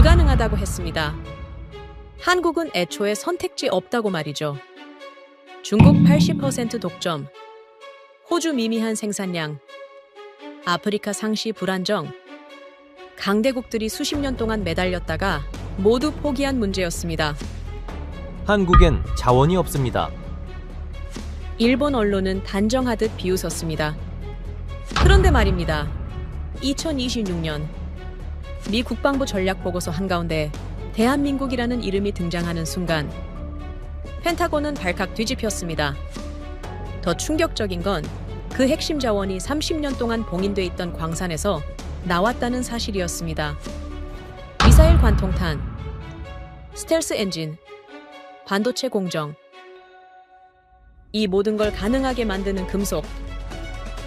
불가능하다고 했습니다. 한국은 애초에 선택지 없다고 말이죠. 중국 80% 독점, 호주 미미한 생산량, 아프리카 상시 불안정, 강대국들이 수십 년 동안 매달렸다가 모두 포기한 문제였습니다. 한국엔 자원이 없습니다. 일본 언론은 단정하듯 비웃었습니다. 그런데 말입니다. 2026년 미 국방부 전략보고서 한가운데 대한민국이라는 이름이 등장하는 순간 펜타곤은 발칵 뒤집혔습니다. 더 충격적인 건 그 핵심 자원이 30년 동안 봉인돼 있던 광산에서 나왔다는 사실이었습니다. 미사일 관통탄, 스텔스 엔진, 반도체 공정, 이 모든 걸 가능하게 만드는 금속,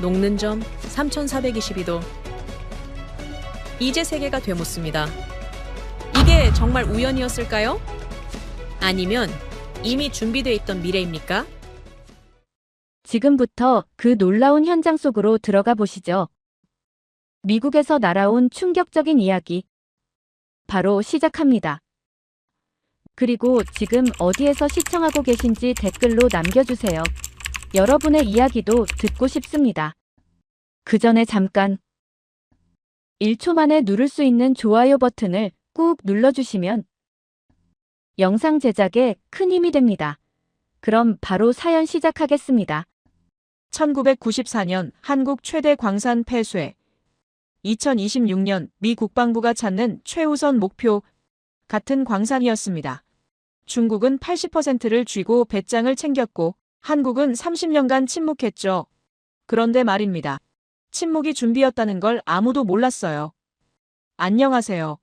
녹는 점 3422도. 이제 세계가 되묻습니다. 이게 정말 우연이었을까요? 아니면 이미 준비되어 있던 미래입니까? 지금부터 그 놀라운 현장 속으로 들어가 보시죠. 미국에서 날아온 충격적인 이야기. 바로 시작합니다. 그리고 지금 어디에서 시청하고 계신지 댓글로 남겨주세요. 여러분의 이야기도 듣고 싶습니다. 그 전에 잠깐 1초 만에 누를 수 있는 좋아요 버튼을 꾹 눌러주시면 영상 제작에 큰 힘이 됩니다. 그럼 바로 사연 시작하겠습니다. 1994년 한국 최대 광산 폐쇄. 2026년 미 국방부가 찾는 최우선 목표 같은 광산이었습니다. 중국은 80%를 쥐고 배짱을 챙겼고 한국은 30년간 침묵했죠. 그런데 말입니다. 침묵이 준비였다는 걸 아무도 몰랐어요. 안녕하세요.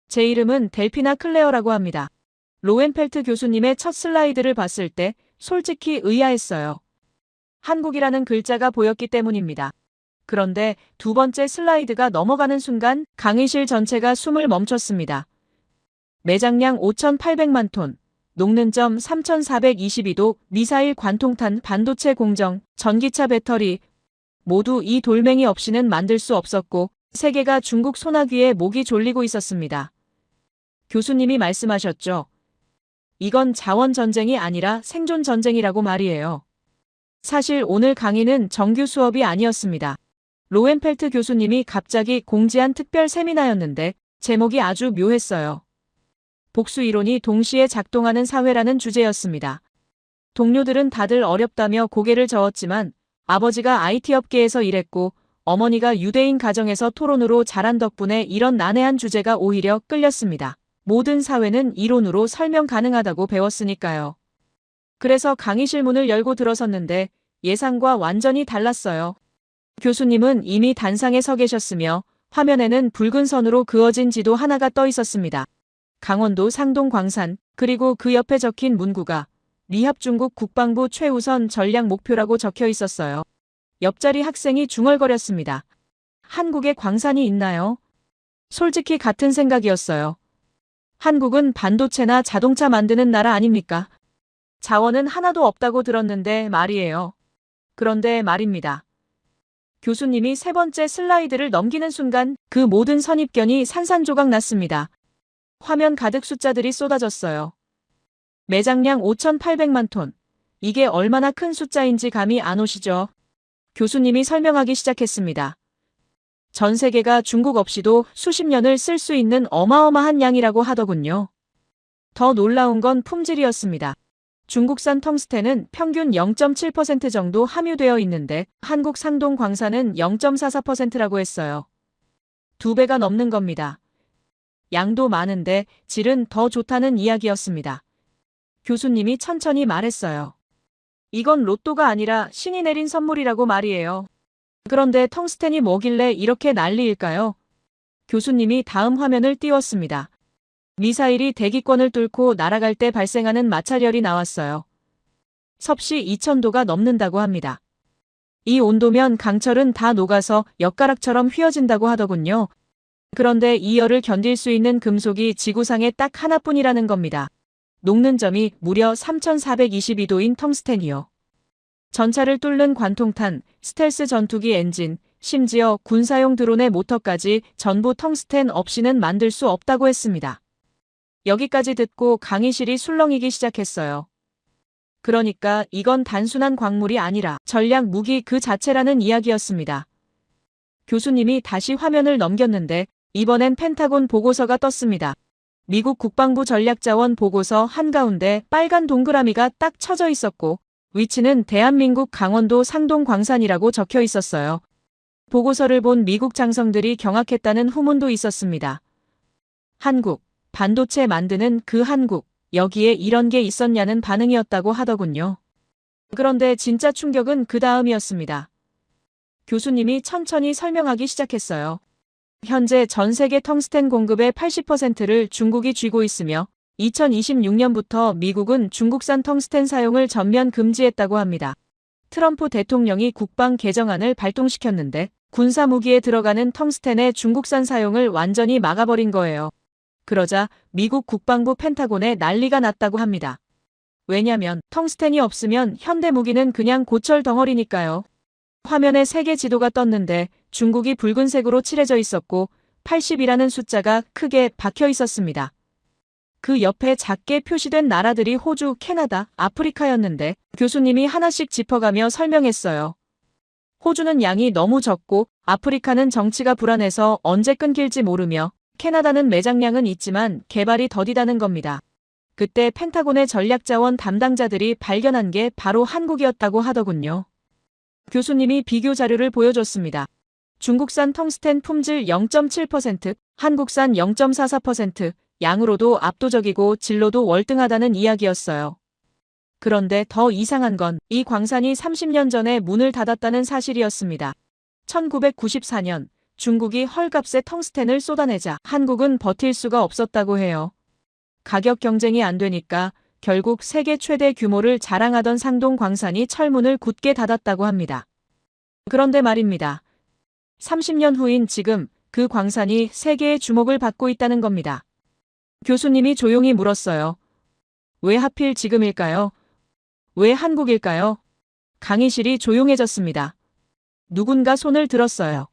제 이름은 델피나 클레어라고 합니다. 로엔펠트 교수님의 첫 슬라이드를 봤을 때 솔직히 의아했어요. 한국이라는 글자가 보였기 때문입니다. 그런데 두 번째 슬라이드가 넘어가는 순간 강의실 전체가 숨을 멈췄습니다. 매장량 5,800만 톤, 녹는 점 3,422도, 미사일 관통탄, 반도체 공정, 전기차 배터리, 모두 이 돌멩이 없이는 만들 수 없었고 세계가 중국 소나기에 목이 졸리고 있었습니다. 교수님이 말씀하셨죠. 이건 자원 전쟁이 아니라 생존 전쟁이라고 말이에요. 사실 오늘 강의는 정규 수업이 아니었습니다. 로엔펠트 교수님이 갑자기 공지한 특별 세미나였는데 제목이 아주 묘했어요. 복수 이론이 동시에 작동하는 사회라는 주제였습니다. 동료들은 다들 어렵다며 고개를 저었지만 아버지가 IT 업계에서 일했고 어머니가 유대인 가정에서 토론으로 자란 덕분에 이런 난해한 주제가 오히려 끌렸습니다. 모든 사회는 이론으로 설명 가능하다고 배웠으니까요. 그래서 강의실 문을 열고 들어섰는데 예상과 완전히 달랐어요. 교수님은 이미 단상에 서 계셨으며 화면에는 붉은 선으로 그어진 지도 하나가 떠 있었습니다. 강원도 상동 광산, 그리고 그 옆에 적힌 문구가 리합 중국 국방부 최우선 전략 목표라고 적혀 있었어요. 옆자리 학생이 중얼거렸습니다. 한국에 광산이 있나요? 솔직히 같은 생각이었어요. 한국은 반도체나 자동차 만드는 나라 아닙니까? 자원은 하나도 없다고 들었는데 말이에요. 그런데 말입니다. 교수님이 세 번째 슬라이드를 넘기는 순간 그 모든 선입견이 산산조각 났습니다. 화면 가득 숫자들이 쏟아졌어요. 매장량 5,800만 톤. 이게 얼마나 큰 숫자인지 감이 안 오시죠? 교수님이 설명하기 시작했습니다. 전 세계가 중국 없이도 수십 년을 쓸 수 있는 어마어마한 양이라고 하더군요. 더 놀라운 건 품질이었습니다. 중국산 텅스텐은 평균 0.7% 정도 함유되어 있는데 한국 상동 광산은 0.44%라고 했어요. 2배가 넘는 겁니다. 양도 많은데 질은 더 좋다는 이야기였습니다. 교수님이 천천히 말했어요. 이건 로또가 아니라 신이 내린 선물이라고 말이에요. 그런데 텅스텐이 뭐길래 이렇게 난리일까요? 교수님이 다음 화면을 띄웠습니다. 미사일이 대기권을 뚫고 날아갈 때 발생하는 마찰열이 나왔어요. 섭씨 2000도가 넘는다고 합니다. 이 온도면 강철은 다 녹아서 엿가락처럼 휘어진다고 하더군요. 그런데 이 열을 견딜 수 있는 금속이 지구상에 딱 하나뿐이라는 겁니다. 녹는 점이 무려 3422도인 텅스텐이요. 전차를 뚫는 관통탄, 스텔스 전투기 엔진, 심지어 군사용 드론의 모터까지 전부 텅스텐 없이는 만들 수 없다고 했습니다. 여기까지 듣고 강의실이 술렁이기 시작했어요. 그러니까 이건 단순한 광물이 아니라 전략 무기 그 자체라는 이야기였습니다. 교수님이 다시 화면을 넘겼는데 이번엔 펜타곤 보고서가 떴습니다. 미국 국방부 전략자원 보고서 한가운데 빨간 동그라미가 딱 쳐져 있었고 위치는 대한민국 강원도 상동 광산이라고 적혀 있었어요. 보고서를 본 미국 장성들이 경악했다는 후문도 있었습니다. 한국, 반도체 만드는 그 한국, 여기에 이런 게 있었냐는 반응이었다고 하더군요. 그런데 진짜 충격은 그 다음이었습니다. 교수님이 천천히 설명하기 시작했어요. 현재 전 세계 텅스텐 공급의 80%를 중국이 쥐고 있으며 2026년부터 미국은 중국산 텅스텐 사용을 전면 금지했다고 합니다. 트럼프 대통령이 국방 개정안을 발동시켰는데 군사 무기에 들어가는 텅스텐의 중국산 사용을 완전히 막아버린 거예요. 그러자 미국 국방부 펜타곤에 난리가 났다고 합니다. 왜냐면 텅스텐이 없으면 현대 무기는 그냥 고철 덩어리니까요. 화면에 세계 지도가 떴는데 중국이 붉은색으로 칠해져 있었고 80이라는 숫자가 크게 박혀 있었습니다. 그 옆에 작게 표시된 나라들이 호주, 캐나다, 아프리카였는데 교수님이 하나씩 짚어가며 설명했어요. 호주는 양이 너무 적고 아프리카는 정치가 불안해서 언제 끊길지 모르며 캐나다는 매장량은 있지만 개발이 더디다는 겁니다. 그때 펜타곤의 전략자원 담당자들이 발견한 게 바로 한국이었다고 하더군요. 교수님이 비교 자료를 보여줬습니다. 중국산 텅스텐 품질 0.7%, 한국산 0.44%, 양으로도 압도적이고 질로도 월등하다는 이야기였어요. 그런데 더 이상한 건 이 광산이 30년 전에 문을 닫았다는 사실이었습니다. 1994년 중국이 헐값에 텅스텐을 쏟아내자 한국은 버틸 수가 없었다고 해요. 가격 경쟁이 안 되니까 결국 세계 최대 규모를 자랑하던 상동 광산이 철문을 굳게 닫았다고 합니다. 그런데 말입니다. 30년 후인 지금 그 광산이 세계의 주목을 받고 있다는 겁니다. 교수님이 조용히 물었어요. 왜 하필 지금일까요? 왜 한국일까요? 강의실이 조용해졌습니다. 누군가 손을 들었어요.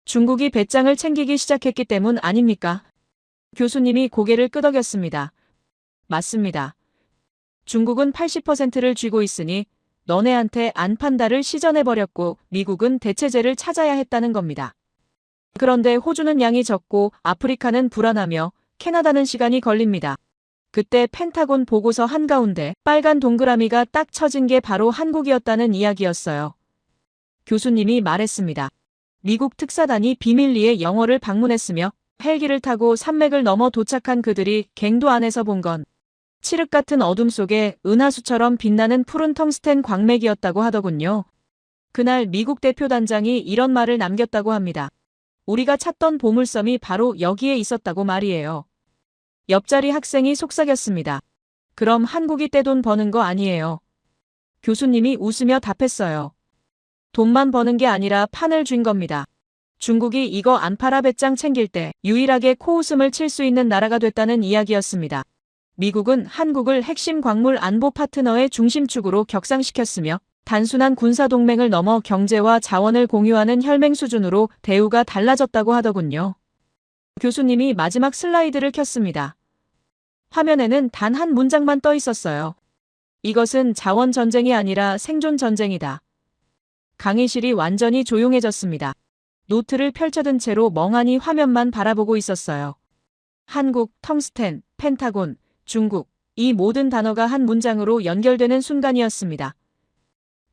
중국이 배짱을 챙기기 시작했기 때문 아닙니까? 교수님이 고개를 끄덕였습니다. 맞습니다. 중국은 80%를 쥐고 있으니 너네한테 안 판다를 시전해버렸고 미국은 대체제를 찾아야 했다는 겁니다. 그런데 호주는 양이 적고 아프리카는 불안하며 캐나다는 시간이 걸립니다. 그때 펜타곤 보고서 한가운데 빨간 동그라미가 딱 쳐진 게 바로 한국이었다는 이야기였어요. 교수님이 말했습니다. 미국 특사단이 비밀리에 영어를 방문했으며 헬기를 타고 산맥을 넘어 도착한 그들이 갱도 안에서 본 건 칠흑 같은 어둠 속에 은하수처럼 빛나는 푸른 텅스텐 광맥이었다고 하더군요. 그날 미국 대표단장이 이런 말을 남겼다고 합니다. 우리가 찾던 보물섬이 바로 여기에 있었다고 말이에요. 옆자리 학생이 속삭였습니다. 그럼 한국이 떼돈 버는 거 아니에요? 교수님이 웃으며 답했어요. 돈만 버는 게 아니라 판을 쥔 겁니다. 중국이 이거 안 팔아 배짱 챙길 때 유일하게 코웃음을 칠 수 있는 나라가 됐다는 이야기였습니다. 미국은 한국을 핵심 광물 안보 파트너의 중심축으로 격상시켰으며 단순한 군사동맹을 넘어 경제와 자원을 공유하는 혈맹 수준으로 대우가 달라졌다고 하더군요. 교수님이 마지막 슬라이드를 켰습니다. 화면에는 단 한 문장만 떠 있었어요. 이것은 자원 전쟁이 아니라 생존 전쟁이다. 강의실이 완전히 조용해졌습니다. 노트를 펼쳐든 채로 멍하니 화면만 바라보고 있었어요. 한국, 텅스텐, 펜타곤, 중국, 이 모든 단어가 한 문장으로 연결되는 순간이었습니다.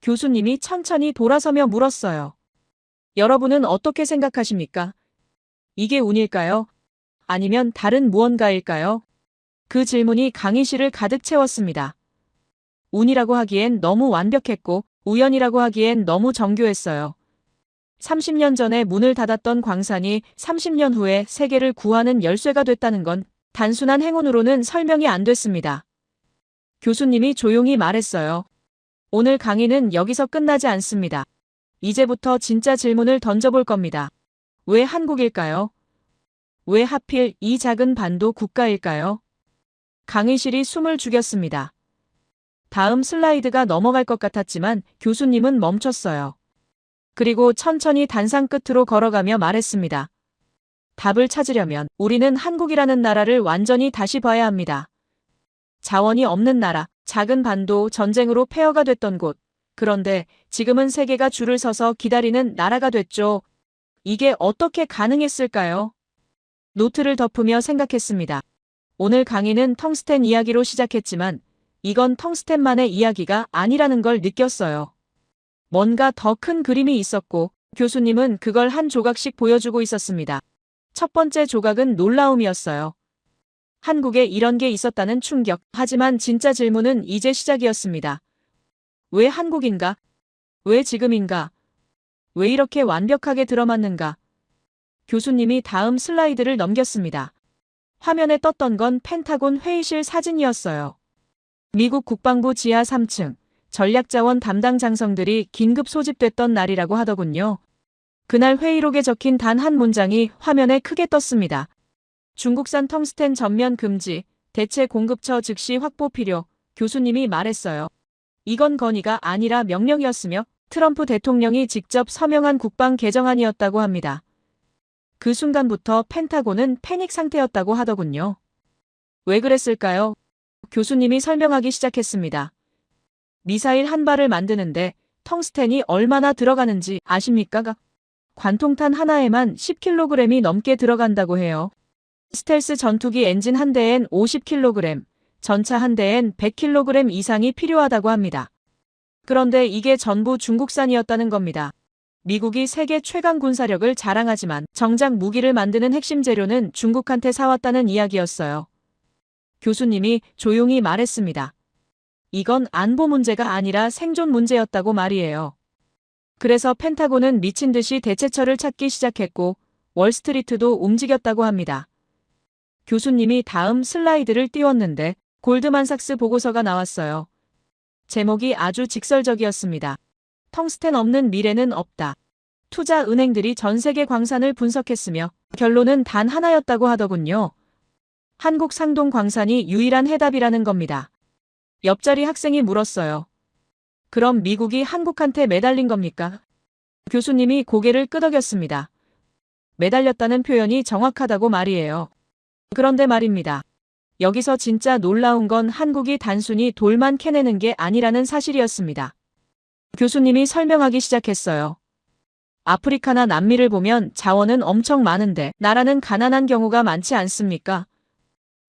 교수님이 천천히 돌아서며 물었어요. 여러분은 어떻게 생각하십니까? 이게 운일까요? 아니면 다른 무언가일까요? 그 질문이 강의실을 가득 채웠습니다. 운이라고 하기엔 너무 완벽했고 우연이라고 하기엔 너무 정교했어요. 30년 전에 문을 닫았던 광산이 30년 후에 세계를 구하는 열쇠가 됐다는 건 단순한 행운으로는 설명이 안 됐습니다. 교수님이 조용히 말했어요. 오늘 강의는 여기서 끝나지 않습니다. 이제부터 진짜 질문을 던져볼 겁니다. 왜 한국일까요? 왜 하필 이 작은 반도 국가일까요? 강의실이 숨을 죽였습니다. 다음 슬라이드가 넘어갈 것 같았지만 교수님은 멈췄어요. 그리고 천천히 단상 끝으로 걸어가며 말했습니다. 답을 찾으려면 우리는 한국이라는 나라를 완전히 다시 봐야 합니다. 자원이 없는 나라, 작은 반도, 전쟁으로 폐허가 됐던 곳. 그런데 지금은 세계가 줄을 서서 기다리는 나라가 됐죠. 이게 어떻게 가능했을까요? 노트를 덮으며 생각했습니다. 오늘 강의는 텅스텐 이야기로 시작했지만 이건 텅스텐만의 이야기가 아니라는 걸 느꼈어요. 뭔가 더 큰 그림이 있었고 교수님은 그걸 한 조각씩 보여주고 있었습니다. 첫 번째 조각은 놀라움이었어요. 한국에 이런 게 있었다는 충격. 하지만 진짜 질문은 이제 시작이었습니다. 왜 한국인가? 왜 지금인가? 왜 이렇게 완벽하게 들어맞는가? 교수님이 다음 슬라이드를 넘겼습니다. 화면에 떴던 건 펜타곤 회의실 사진이었어요. 미국 국방부 지하 3층, 전략자원 담당 장성들이 긴급 소집됐던 날이라고 하더군요. 그날 회의록에 적힌 단 한 문장이 화면에 크게 떴습니다. 중국산 텅스텐 전면 금지, 대체 공급처 즉시 확보 필요, 교수님이 말했어요. 이건 건의가 아니라 명령이었으며 트럼프 대통령이 직접 서명한 국방 개정안이었다고 합니다. 그 순간부터 펜타곤은 패닉 상태였다고 하더군요. 왜 그랬을까요? 교수님이 설명하기 시작했습니다. 미사일 한 발을 만드는데 텅스텐이 얼마나 들어가는지 아십니까? 관통탄 하나에만 10kg이 넘게 들어간다고 해요. 스텔스 전투기 엔진 한 대엔 50kg, 전차 한 대엔 100kg 이상이 필요하다고 합니다. 그런데 이게 전부 중국산이었다는 겁니다. 미국이 세계 최강 군사력을 자랑하지만 정작 무기를 만드는 핵심 재료는 중국한테 사왔다는 이야기였어요. 교수님이 조용히 말했습니다. 이건 안보 문제가 아니라 생존 문제였다고 말이에요. 그래서 펜타곤은 미친 듯이 대체처를 찾기 시작했고 월스트리트도 움직였다고 합니다. 교수님이 다음 슬라이드를 띄웠는데 골드만삭스 보고서가 나왔어요. 제목이 아주 직설적이었습니다. 텅스텐 없는 미래는 없다. 투자 은행들이 전 세계 광산을 분석했으며 결론은 단 하나였다고 하더군요. 한국 상동 광산이 유일한 해답이라는 겁니다. 옆자리 학생이 물었어요. 그럼 미국이 한국한테 매달린 겁니까? 교수님이 고개를 끄덕였습니다. 매달렸다는 표현이 정확하다고 말이에요. 그런데 말입니다. 여기서 진짜 놀라운 건 한국이 단순히 돌만 캐내는 게 아니라는 사실이었습니다. 교수님이 설명하기 시작했어요. 아프리카나 남미를 보면 자원은 엄청 많은데 나라는 가난한 경우가 많지 않습니까?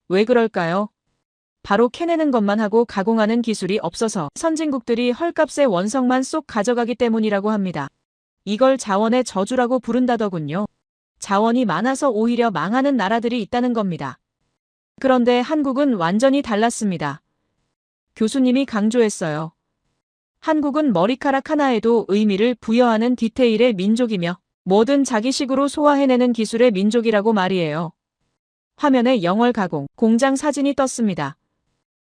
왜 그럴까요? 바로 캐내는 것만 하고 가공하는 기술이 없어서 선진국들이 헐값에 원석만 쏙 가져가기 때문이라고 합니다. 이걸 자원의 저주라고 부른다더군요. 자원이 많아서 오히려 망하는 나라들이 있다는 겁니다. 그런데 한국은 완전히 달랐습니다. 교수님이 강조했어요. 한국은 머리카락 하나에도 의미를 부여하는 디테일의 민족이며 뭐든 자기식으로 소화해내는 기술의 민족이라고 말이에요. 화면에 영월 가공, 공장 사진이 떴습니다.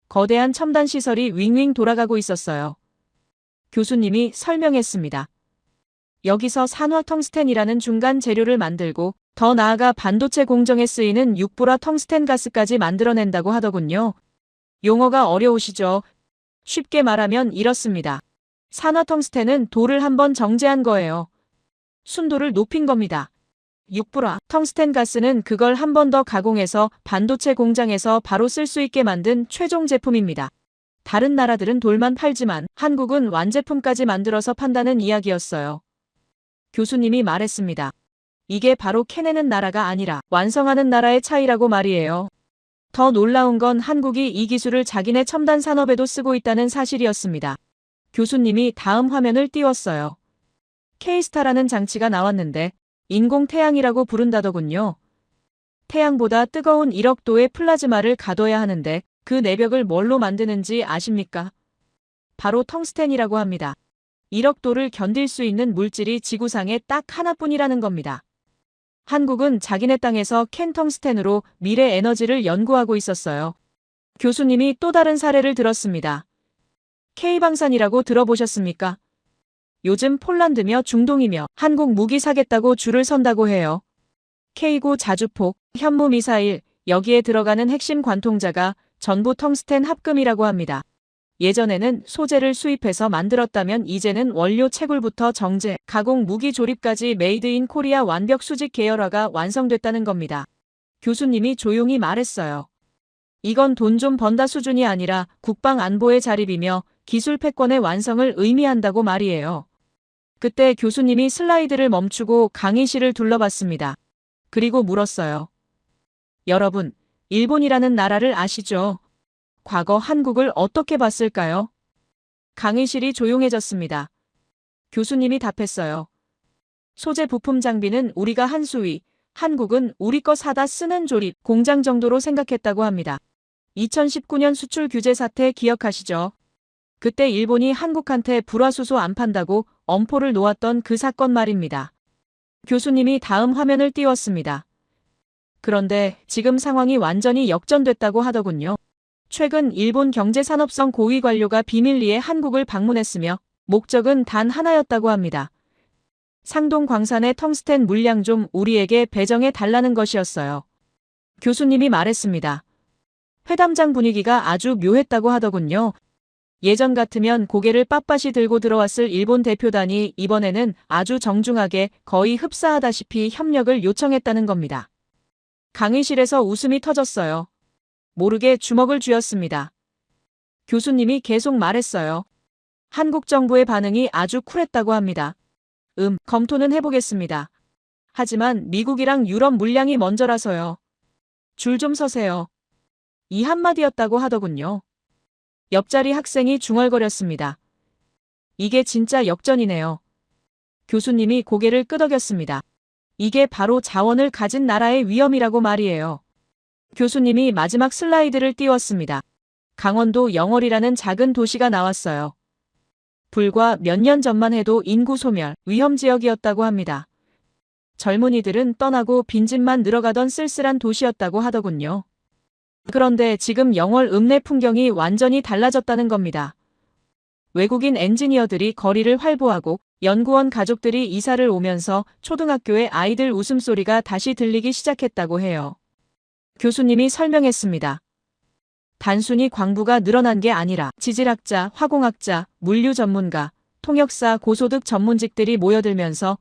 거대한 첨단 시설이 윙윙 돌아가고 있었어요. 교수님이 설명했습니다. 여기서 산화 텅스텐이라는 중간 재료를 만들고 더 나아가 반도체 공정에 쓰이는 육보라 텅스텐 가스까지 만들어낸다고 하더군요. 용어가 어려우시죠? 쉽게 말하면 이렇습니다. 산화 텅스텐은 돌을 한번 정제한 거예요. 순도를 높인 겁니다. 육보라 텅스텐 가스는 그걸 한 번 더 가공해서 반도체 공장에서 바로 쓸 수 있게 만든 최종 제품입니다. 다른 나라들은 돌만 팔지만 한국은 완제품까지 만들어서 판다는 이야기였어요. 교수님이 말했습니다. 이게 바로 캐내는 나라가 아니라 완성하는 나라의 차이라고 말이에요. 더 놀라운 건 한국이 이 기술을 자기네 첨단 산업에도 쓰고 있다는 사실이었습니다. 교수님이 다음 화면을 띄웠어요. K스타라는 장치가 나왔는데 인공태양이라고 부른다더군요. 태양보다 뜨거운 1억 도의 플라즈마를 가둬야 하는데 그 내벽을 뭘로 만드는지 아십니까? 바로 텅스텐이라고 합니다. 1억 도를 견딜 수 있는 물질이 지구상에 딱 하나뿐이라는 겁니다. 한국은 자기네 땅에서 캔 텅스텐으로 미래 에너지를 연구하고 있었어요. 교수님이 또 다른 사례를 들었습니다. K방산이라고 들어보셨습니까? 요즘 폴란드며 중동이며 한국 무기 사겠다고 줄을 선다고 해요. K9 자주폭, 현무 미사일, 여기에 들어가는 핵심 관통자가 전부 텅스텐 합금이라고 합니다. 예전에는 소재를 수입해서 만들었다면 이제는 원료 채굴부터 정제, 가공 무기 조립까지 메이드 인 코리아 완벽 수직 계열화가 완성됐다는 겁니다. 교수님이 조용히 말했어요. 이건 돈 좀 번다 수준이 아니라 국방 안보의 자립이며 기술 패권의 완성을 의미한다고 말이에요. 그때 교수님이 슬라이드를 멈추고 강의실을 둘러봤습니다. 그리고 물었어요. 여러분, 일본이라는 나라를 아시죠? 과거 한국을 어떻게 봤을까요? 강의실이 조용해졌습니다. 교수님이 답했어요. 소재 부품 장비는 우리가 한 수위, 한국은 우리 거 사다 쓰는 조립, 공장 정도로 생각했다고 합니다. 2019년 수출 규제 사태 기억하시죠? 그때 일본이 한국한테 불화수소 안 판다고 엄포를 놓았던 그 사건 말입니다. 교수님이 다음 화면을 띄웠습니다. 그런데 지금 상황이 완전히 역전됐다고 하더군요. 최근 일본 경제산업성 고위 관료가 비밀리에 한국을 방문했으며 목적은 단 하나였다고 합니다. 상동 광산의 텅스텐 물량 좀 우리에게 배정해 달라는 것이었어요. 교수님이 말했습니다. 회담장 분위기가 아주 묘했다고 하더군요. 예전 같으면 고개를 빳빳이 들고 들어왔을 일본 대표단이 이번에는 아주 정중하게 거의 흡사하다시피 협력을 요청했다는 겁니다. 강의실에서 웃음이 터졌어요. 모르게 주먹을 쥐었습니다. 교수님이 계속 말했어요. 한국 정부의 반응이 아주 쿨했다고 합니다. 검토는 해보겠습니다. 하지만 미국이랑 유럽 물량이 먼저라서요. 줄 좀 서세요. 이 한마디였다고 하더군요. 옆자리 학생이 중얼거렸습니다. 이게 진짜 역전이네요. 교수님이 고개를 끄덕였습니다. 이게 바로 자원을 가진 나라의 위험이라고 말이에요. 교수님이 마지막 슬라이드를 띄웠습니다. 강원도 영월이라는 작은 도시가 나왔어요. 불과 몇 년 전만 해도 인구 소멸, 위험 지역이었다고 합니다. 젊은이들은 떠나고 빈집만 늘어가던 쓸쓸한 도시였다고 하더군요. 그런데 지금 영월 읍내 풍경이 완전히 달라졌다는 겁니다. 외국인 엔지니어들이 거리를 활보하고 연구원 가족들이 이사를 오면서 초등학교의 아이들 웃음소리가 다시 들리기 시작했다고 해요. 교수님이 설명했습니다. 단순히 광부가 늘어난 게 아니라 지질학자, 화공학자, 물류 전문가, 통역사, 고소득 전문직들이 모여들면서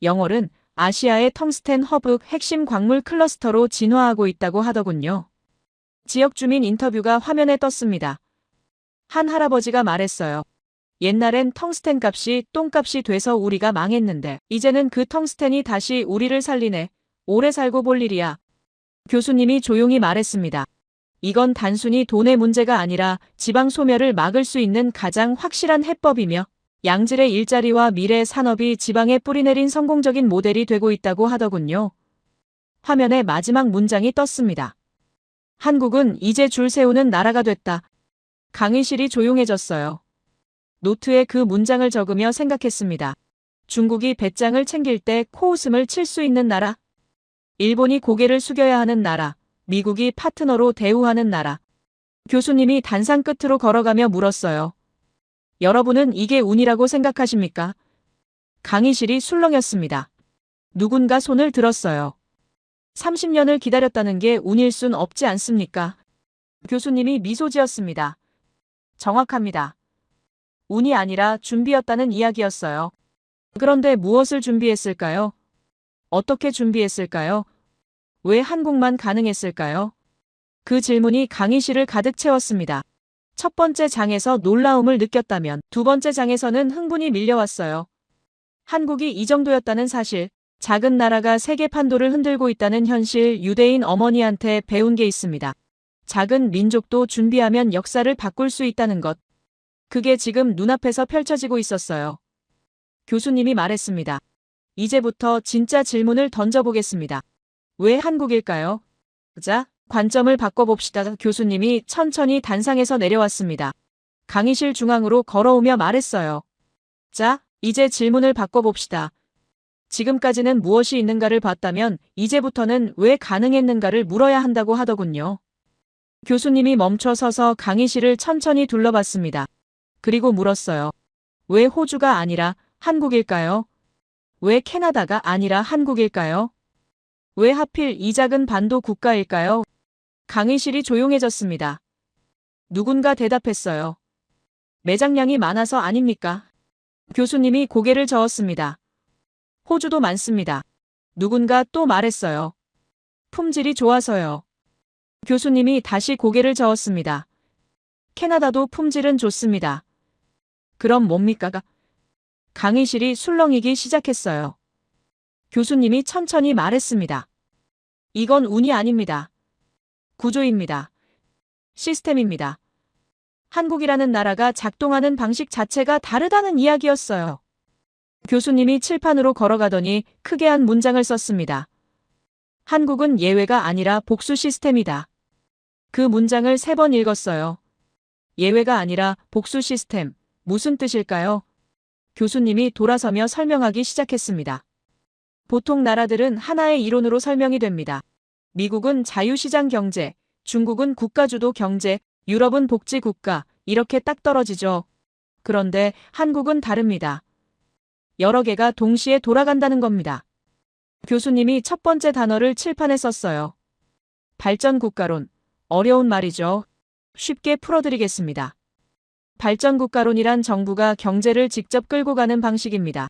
영월은 아시아의 텅스텐 허브 핵심 광물 클러스터로 진화하고 있다고 하더군요. 지역 주민 인터뷰가 화면에 떴습니다. 한 할아버지가 말했어요. 옛날엔 텅스텐 값이 똥값이 돼서 우리가 망했는데 이제는 그 텅스텐이 다시 우리를 살리네. 오래 살고 볼 일이야. 교수님이 조용히 말했습니다. 이건 단순히 돈의 문제가 아니라 지방 소멸을 막을 수 있는 가장 확실한 해법이며 양질의 일자리와 미래 산업이 지방에 뿌리내린 성공적인 모델이 되고 있다고 하더군요. 화면에 마지막 문장이 떴습니다. 한국은 이제 줄 세우는 나라가 됐다. 강의실이 조용해졌어요. 노트에 그 문장을 적으며 생각했습니다. 중국이 배짱을 챙길 때 코웃음을 칠 수 있는 나라. 일본이 고개를 숙여야 하는 나라. 미국이 파트너로 대우하는 나라. 교수님이 단상 끝으로 걸어가며 물었어요. 여러분은 이게 운이라고 생각하십니까? 강의실이 술렁였습니다. 누군가 손을 들었어요. 30년을 기다렸다는 게 운일 순 없지 않습니까? 교수님이 미소 지었습니다. 정확합니다. 운이 아니라 준비였다는 이야기였어요. 그런데 무엇을 준비했을까요? 어떻게 준비했을까요? 왜 한국만 가능했을까요? 그 질문이 강의실을 가득 채웠습니다. 첫 번째 장에서 놀라움을 느꼈다면 두 번째 장에서는 흥분이 밀려왔어요. 한국이 이 정도였다는 사실, 작은 나라가 세계 판도를 흔들고 있다는 현실, 유대인 어머니한테 배운 게 있습니다. 작은 민족도 준비하면 역사를 바꿀 수 있다는 것. 그게 지금 눈앞에서 펼쳐지고 있었어요. 교수님이 말했습니다. 이제부터 진짜 질문을 던져보겠습니다. 왜 한국일까요? 자, 관점을 바꿔봅시다. 교수님이 천천히 단상에서 내려왔습니다. 강의실 중앙으로 걸어오며 말했어요. 자, 이제 질문을 바꿔봅시다. 지금까지는 무엇이 있는가를 봤다면 이제부터는 왜 가능했는가를 물어야 한다고 하더군요. 교수님이 멈춰 서서 강의실을 천천히 둘러봤습니다. 그리고 물었어요. 왜 호주가 아니라 한국일까요? 왜 캐나다가 아니라 한국일까요? 왜 하필 이 작은 반도 국가일까요? 강의실이 조용해졌습니다. 누군가 대답했어요. 매장량이 많아서 아닙니까? 교수님이 고개를 저었습니다. 호주도 많습니다. 누군가 또 말했어요. 품질이 좋아서요. 교수님이 다시 고개를 저었습니다. 캐나다도 품질은 좋습니다. 그럼 뭡니까? 강의실이 술렁이기 시작했어요. 교수님이 천천히 말했습니다. 이건 운이 아닙니다. 구조입니다. 시스템입니다. 한국이라는 나라가 작동하는 방식 자체가 다르다는 이야기였어요. 교수님이 칠판으로 걸어가더니 크게 한 문장을 썼습니다. 한국은 예외가 아니라 복수 시스템이다. 그 문장을 3번 읽었어요. 예외가 아니라 복수 시스템, 무슨 뜻일까요? 교수님이 돌아서며 설명하기 시작했습니다. 보통 나라들은 하나의 이론으로 설명이 됩니다. 미국은 자유시장 경제, 중국은 국가주도 경제, 유럽은 복지국가, 이렇게 딱 떨어지죠. 그런데 한국은 다릅니다. 여러 개가 동시에 돌아간다는 겁니다. 교수님이 첫 번째 단어를 칠판에 썼어요. 발전국가론. 어려운 말이죠. 쉽게 풀어드리겠습니다. 발전국가론이란 정부가 경제를 직접 끌고 가는 방식입니다.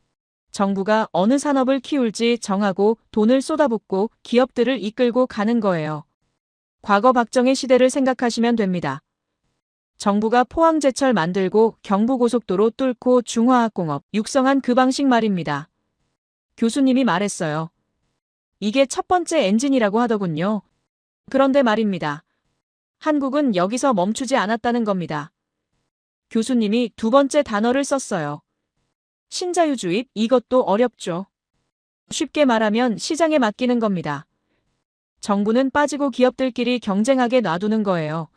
정부가 어느 산업을 키울지 정하고 돈을 쏟아붓고 기업들을 이끌고 가는 거예요. 과거 박정희 시대를 생각하시면 됩니다. 정부가 포항제철 만들고 경부고속도로 뚫고 중화학공업 육성한 그 방식 말입니다. 교수님이 말했어요. 이게 첫 번째 엔진이라고 하더군요. 그런데 말입니다. 한국은 여기서 멈추지 않았다는 겁니다. 교수님이 두 번째 단어를 썼어요. 신자유주의, 이것도 어렵죠. 쉽게 말하면 시장에 맡기는 겁니다. 정부는 빠지고 기업들끼리 경쟁하게 놔두는 거예요.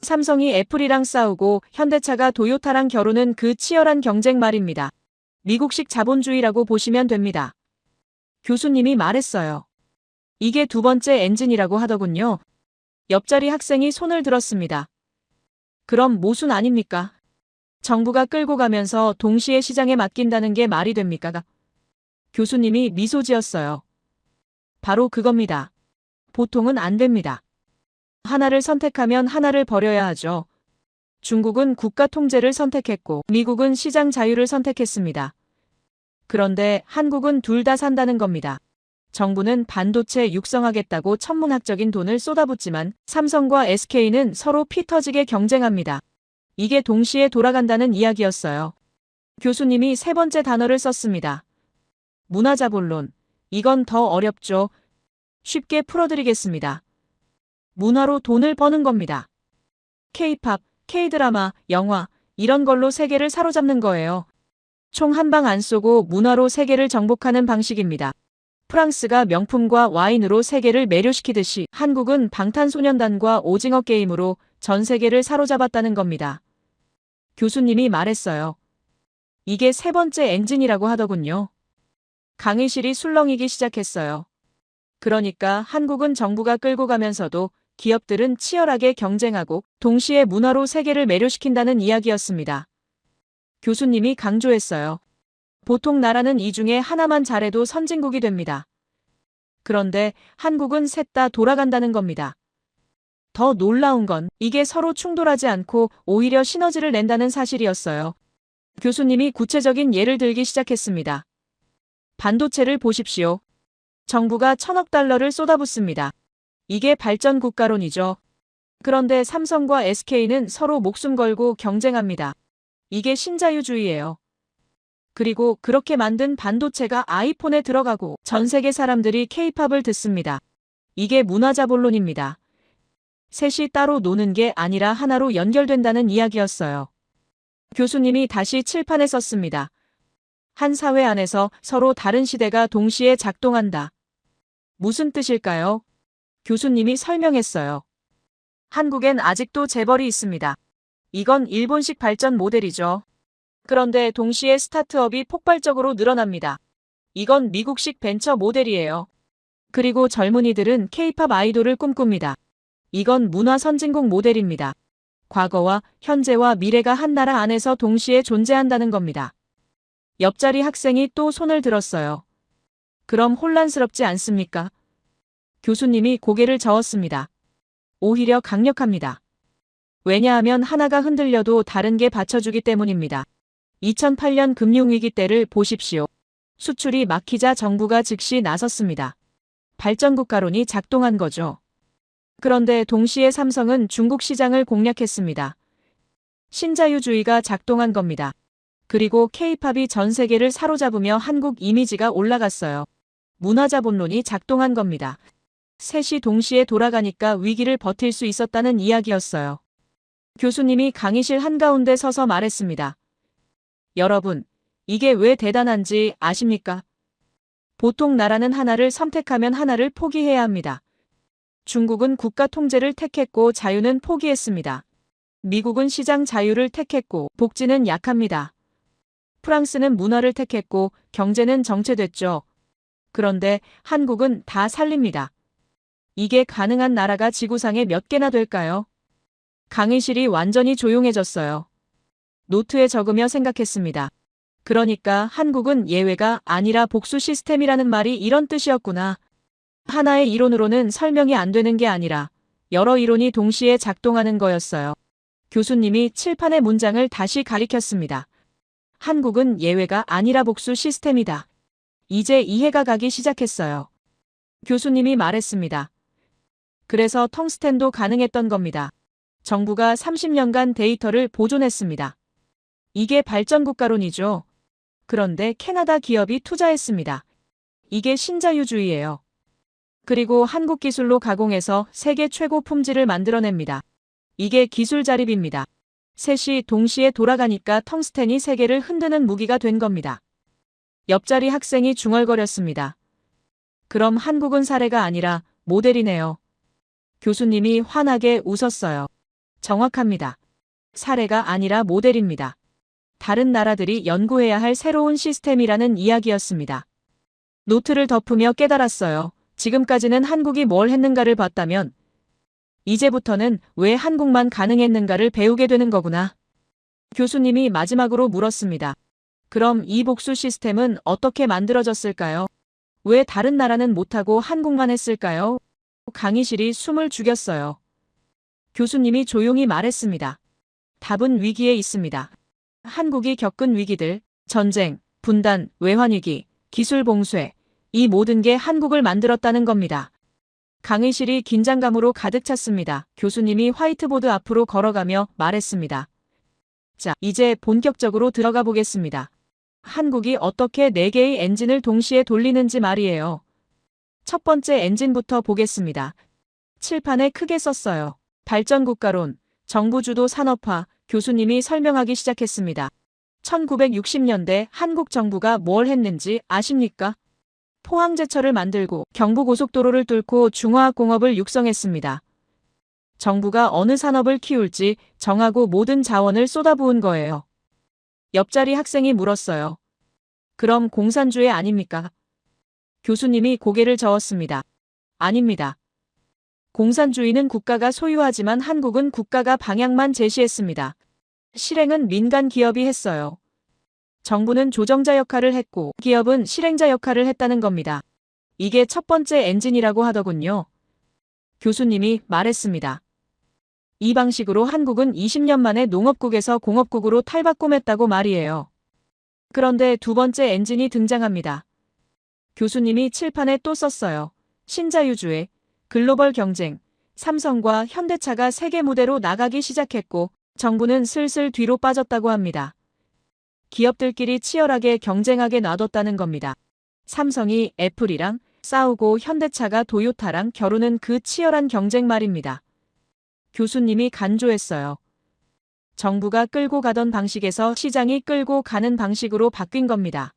삼성이 애플이랑 싸우고 현대차가 도요타랑 겨루는 그 치열한 경쟁 말입니다. 미국식 자본주의라고 보시면 됩니다. 교수님이 말했어요. 이게 두 번째 엔진이라고 하더군요. 옆자리 학생이 손을 들었습니다. 그럼 모순 아닙니까? 정부가 끌고 가면서 동시에 시장에 맡긴다는 게 말이 됩니까? 교수님이 미소 지었어요. 바로 그겁니다. 보통은 안 됩니다. 하나를 선택하면 하나를 버려야 하죠. 중국은 국가 통제를 선택했고 미국은 시장 자유를 선택했습니다. 그런데 한국은 둘 다 산다는 겁니다. 정부는 반도체 육성하겠다고 천문학적인 돈을 쏟아붓지만 삼성과 SK는 서로 피 터지게 경쟁합니다. 이게 동시에 돌아간다는 이야기였어요. 교수님이 세 번째 단어를 썼습니다. 문화자본론. 이건 더 어렵죠. 쉽게 풀어드리겠습니다. 문화로 돈을 버는 겁니다. K-팝, K-드라마, 영화 이런 걸로 세계를 사로잡는 거예요. 총 한 방 안 쏘고 문화로 세계를 정복하는 방식입니다. 프랑스가 명품과 와인으로 세계를 매료시키듯이 한국은 방탄소년단과 오징어 게임으로 전 세계를 사로잡았다는 겁니다. 교수님이 말했어요. 이게 세 번째 엔진이라고 하더군요. 강의실이 술렁이기 시작했어요. 그러니까 한국은 정부가 끌고 가면서도 기업들은 치열하게 경쟁하고 동시에 문화로 세계를 매료시킨다는 이야기였습니다. 교수님이 강조했어요. 보통 나라는 이 중에 하나만 잘해도 선진국이 됩니다. 그런데 한국은 셋 다 돌아간다는 겁니다. 더 놀라운 건 이게 서로 충돌하지 않고 오히려 시너지를 낸다는 사실이었어요. 교수님이 구체적인 예를 들기 시작했습니다. 반도체를 보십시오. 정부가 1,000억 달러를 쏟아붓습니다. 이게 발전국가론이죠. 그런데 삼성과 SK는 서로 목숨 걸고 경쟁합니다. 이게 신자유주의예요. 그리고 그렇게 만든 반도체가 아이폰에 들어가고 전 세계 사람들이 K-팝을 듣습니다. 이게 문화자본론입니다. 셋이 따로 노는 게 아니라 하나로 연결된다는 이야기였어요. 교수님이 다시 칠판에 썼습니다. 한 사회 안에서 서로 다른 시대가 동시에 작동한다. 무슨 뜻일까요? 교수님이 설명했어요. 한국엔 아직도 재벌이 있습니다. 이건 일본식 발전 모델이죠. 그런데 동시에 스타트업이 폭발적으로 늘어납니다. 이건 미국식 벤처 모델이에요. 그리고 젊은이들은 K-팝 아이돌을 꿈꿉니다. 이건 문화 선진국 모델입니다. 과거와 현재와 미래가 한 나라 안에서 동시에 존재한다는 겁니다. 옆자리 학생이 또 손을 들었어요. 그럼 혼란스럽지 않습니까? 교수님이 고개를 저었습니다. 오히려 강력합니다. 왜냐하면 하나가 흔들려도 다른 게 받쳐주기 때문입니다. 2008년 금융위기 때를 보십시오. 수출이 막히자 정부가 즉시 나섰습니다. 발전국가론이 작동한 거죠. 그런데 동시에 삼성은 중국 시장을 공략했습니다. 신자유주의가 작동한 겁니다. 그리고 K-팝이 전 세계를 사로잡으며 한국 이미지가 올라갔어요. 문화자본론이 작동한 겁니다. 셋이 동시에 돌아가니까 위기를 버틸 수 있었다는 이야기였어요. 교수님이 강의실 한가운데 서서 말했습니다. 여러분, 이게 왜 대단한지 아십니까? 보통 나라는 하나를 선택하면 하나를 포기해야 합니다. 중국은 국가 통제를 택했고 자유는 포기했습니다. 미국은 시장 자유를 택했고 복지는 약합니다. 프랑스는 문화를 택했고 경제는 정체됐죠. 그런데 한국은 다 살립니다. 이게 가능한 나라가 지구상에 몇 개나 될까요? 강의실이 완전히 조용해졌어요. 노트에 적으며 생각했습니다. 그러니까 한국은 예외가 아니라 복수 시스템이라는 말이 이런 뜻이었구나. 하나의 이론으로는 설명이 안 되는 게 아니라 여러 이론이 동시에 작동하는 거였어요. 교수님이 칠판의 문장을 다시 가리켰습니다. 한국은 예외가 아니라 복수 시스템이다. 이제 이해가 가기 시작했어요. 교수님이 말했습니다. 그래서 텅스텐도 가능했던 겁니다. 정부가 30년간 데이터를 보존했습니다. 이게 발전국가론이죠. 그런데 캐나다 기업이 투자했습니다. 이게 신자유주의예요. 그리고 한국 기술로 가공해서 세계 최고 품질을 만들어냅니다. 이게 기술 자립입니다. 셋이 동시에 돌아가니까 텅스텐이 세계를 흔드는 무기가 된 겁니다. 옆자리 학생이 중얼거렸습니다. 그럼 한국은 사례가 아니라 모델이네요. 교수님이 환하게 웃었어요. 정확합니다. 사례가 아니라 모델입니다. 다른 나라들이 연구해야 할 새로운 시스템이라는 이야기였습니다. 노트를 덮으며 깨달았어요. 지금까지는 한국이 뭘 했는가를 봤다면 이제부터는 왜 한국만 가능했는가를 배우게 되는 거구나. 교수님이 마지막으로 물었습니다. 그럼 이 복수 시스템은 어떻게 만들어졌을까요? 왜 다른 나라는 못하고 한국만 했을까요? 강의실이 숨을 죽였어요. 교수님이 조용히 말했습니다. 답은 위기에 있습니다. 한국이 겪은 위기들, 전쟁, 분단, 외환위기, 기술 봉쇄, 이 모든 게 한국을 만들었다는 겁니다. 강의실이 긴장감으로 가득 찼습니다. 교수님이 화이트보드 앞으로 걸어가며 말했습니다. 자, 이제 본격적으로 들어가 보겠습니다. 한국이 어떻게 4개의 엔진을 동시에 돌리는지 말이에요. 첫 번째 엔진부터 보겠습니다. 칠판에 크게 썼어요. 발전국가론, 정부주도 산업화, 교수님이 설명하기 시작했습니다. 1960년대 한국 정부가 뭘 했는지 아십니까? 포항제철을 만들고 경부고속도로를 뚫고 중화학공업을 육성했습니다. 정부가 어느 산업을 키울지 정하고 모든 자원을 쏟아부은 거예요. 옆자리 학생이 물었어요. 그럼 공산주의 아닙니까? 교수님이 고개를 저었습니다. 아닙니다. 공산주의는 국가가 소유하지만 한국은 국가가 방향만 제시했습니다. 실행은 민간 기업이 했어요. 정부는 조정자 역할을 했고 기업은 실행자 역할을 했다는 겁니다. 이게 첫 번째 엔진이라고 하더군요. 교수님이 말했습니다. 이 방식으로 한국은 20년 만에 농업국에서 공업국으로 탈바꿈했다고 말이에요. 그런데 두 번째 엔진이 등장합니다. 교수님이 칠판에 또 썼어요. 신자유주의, 글로벌 경쟁, 삼성과 현대차가 세계 무대로 나가기 시작했고 정부는 슬슬 뒤로 빠졌다고 합니다. 기업들끼리 치열하게 경쟁하게 놔뒀다는 겁니다. 삼성이 애플이랑 싸우고 현대차가 도요타랑 겨루는 그 치열한 경쟁 말입니다. 교수님이 간조했어요. 정부가 끌고 가던 방식에서 시장이 끌고 가는 방식으로 바뀐 겁니다.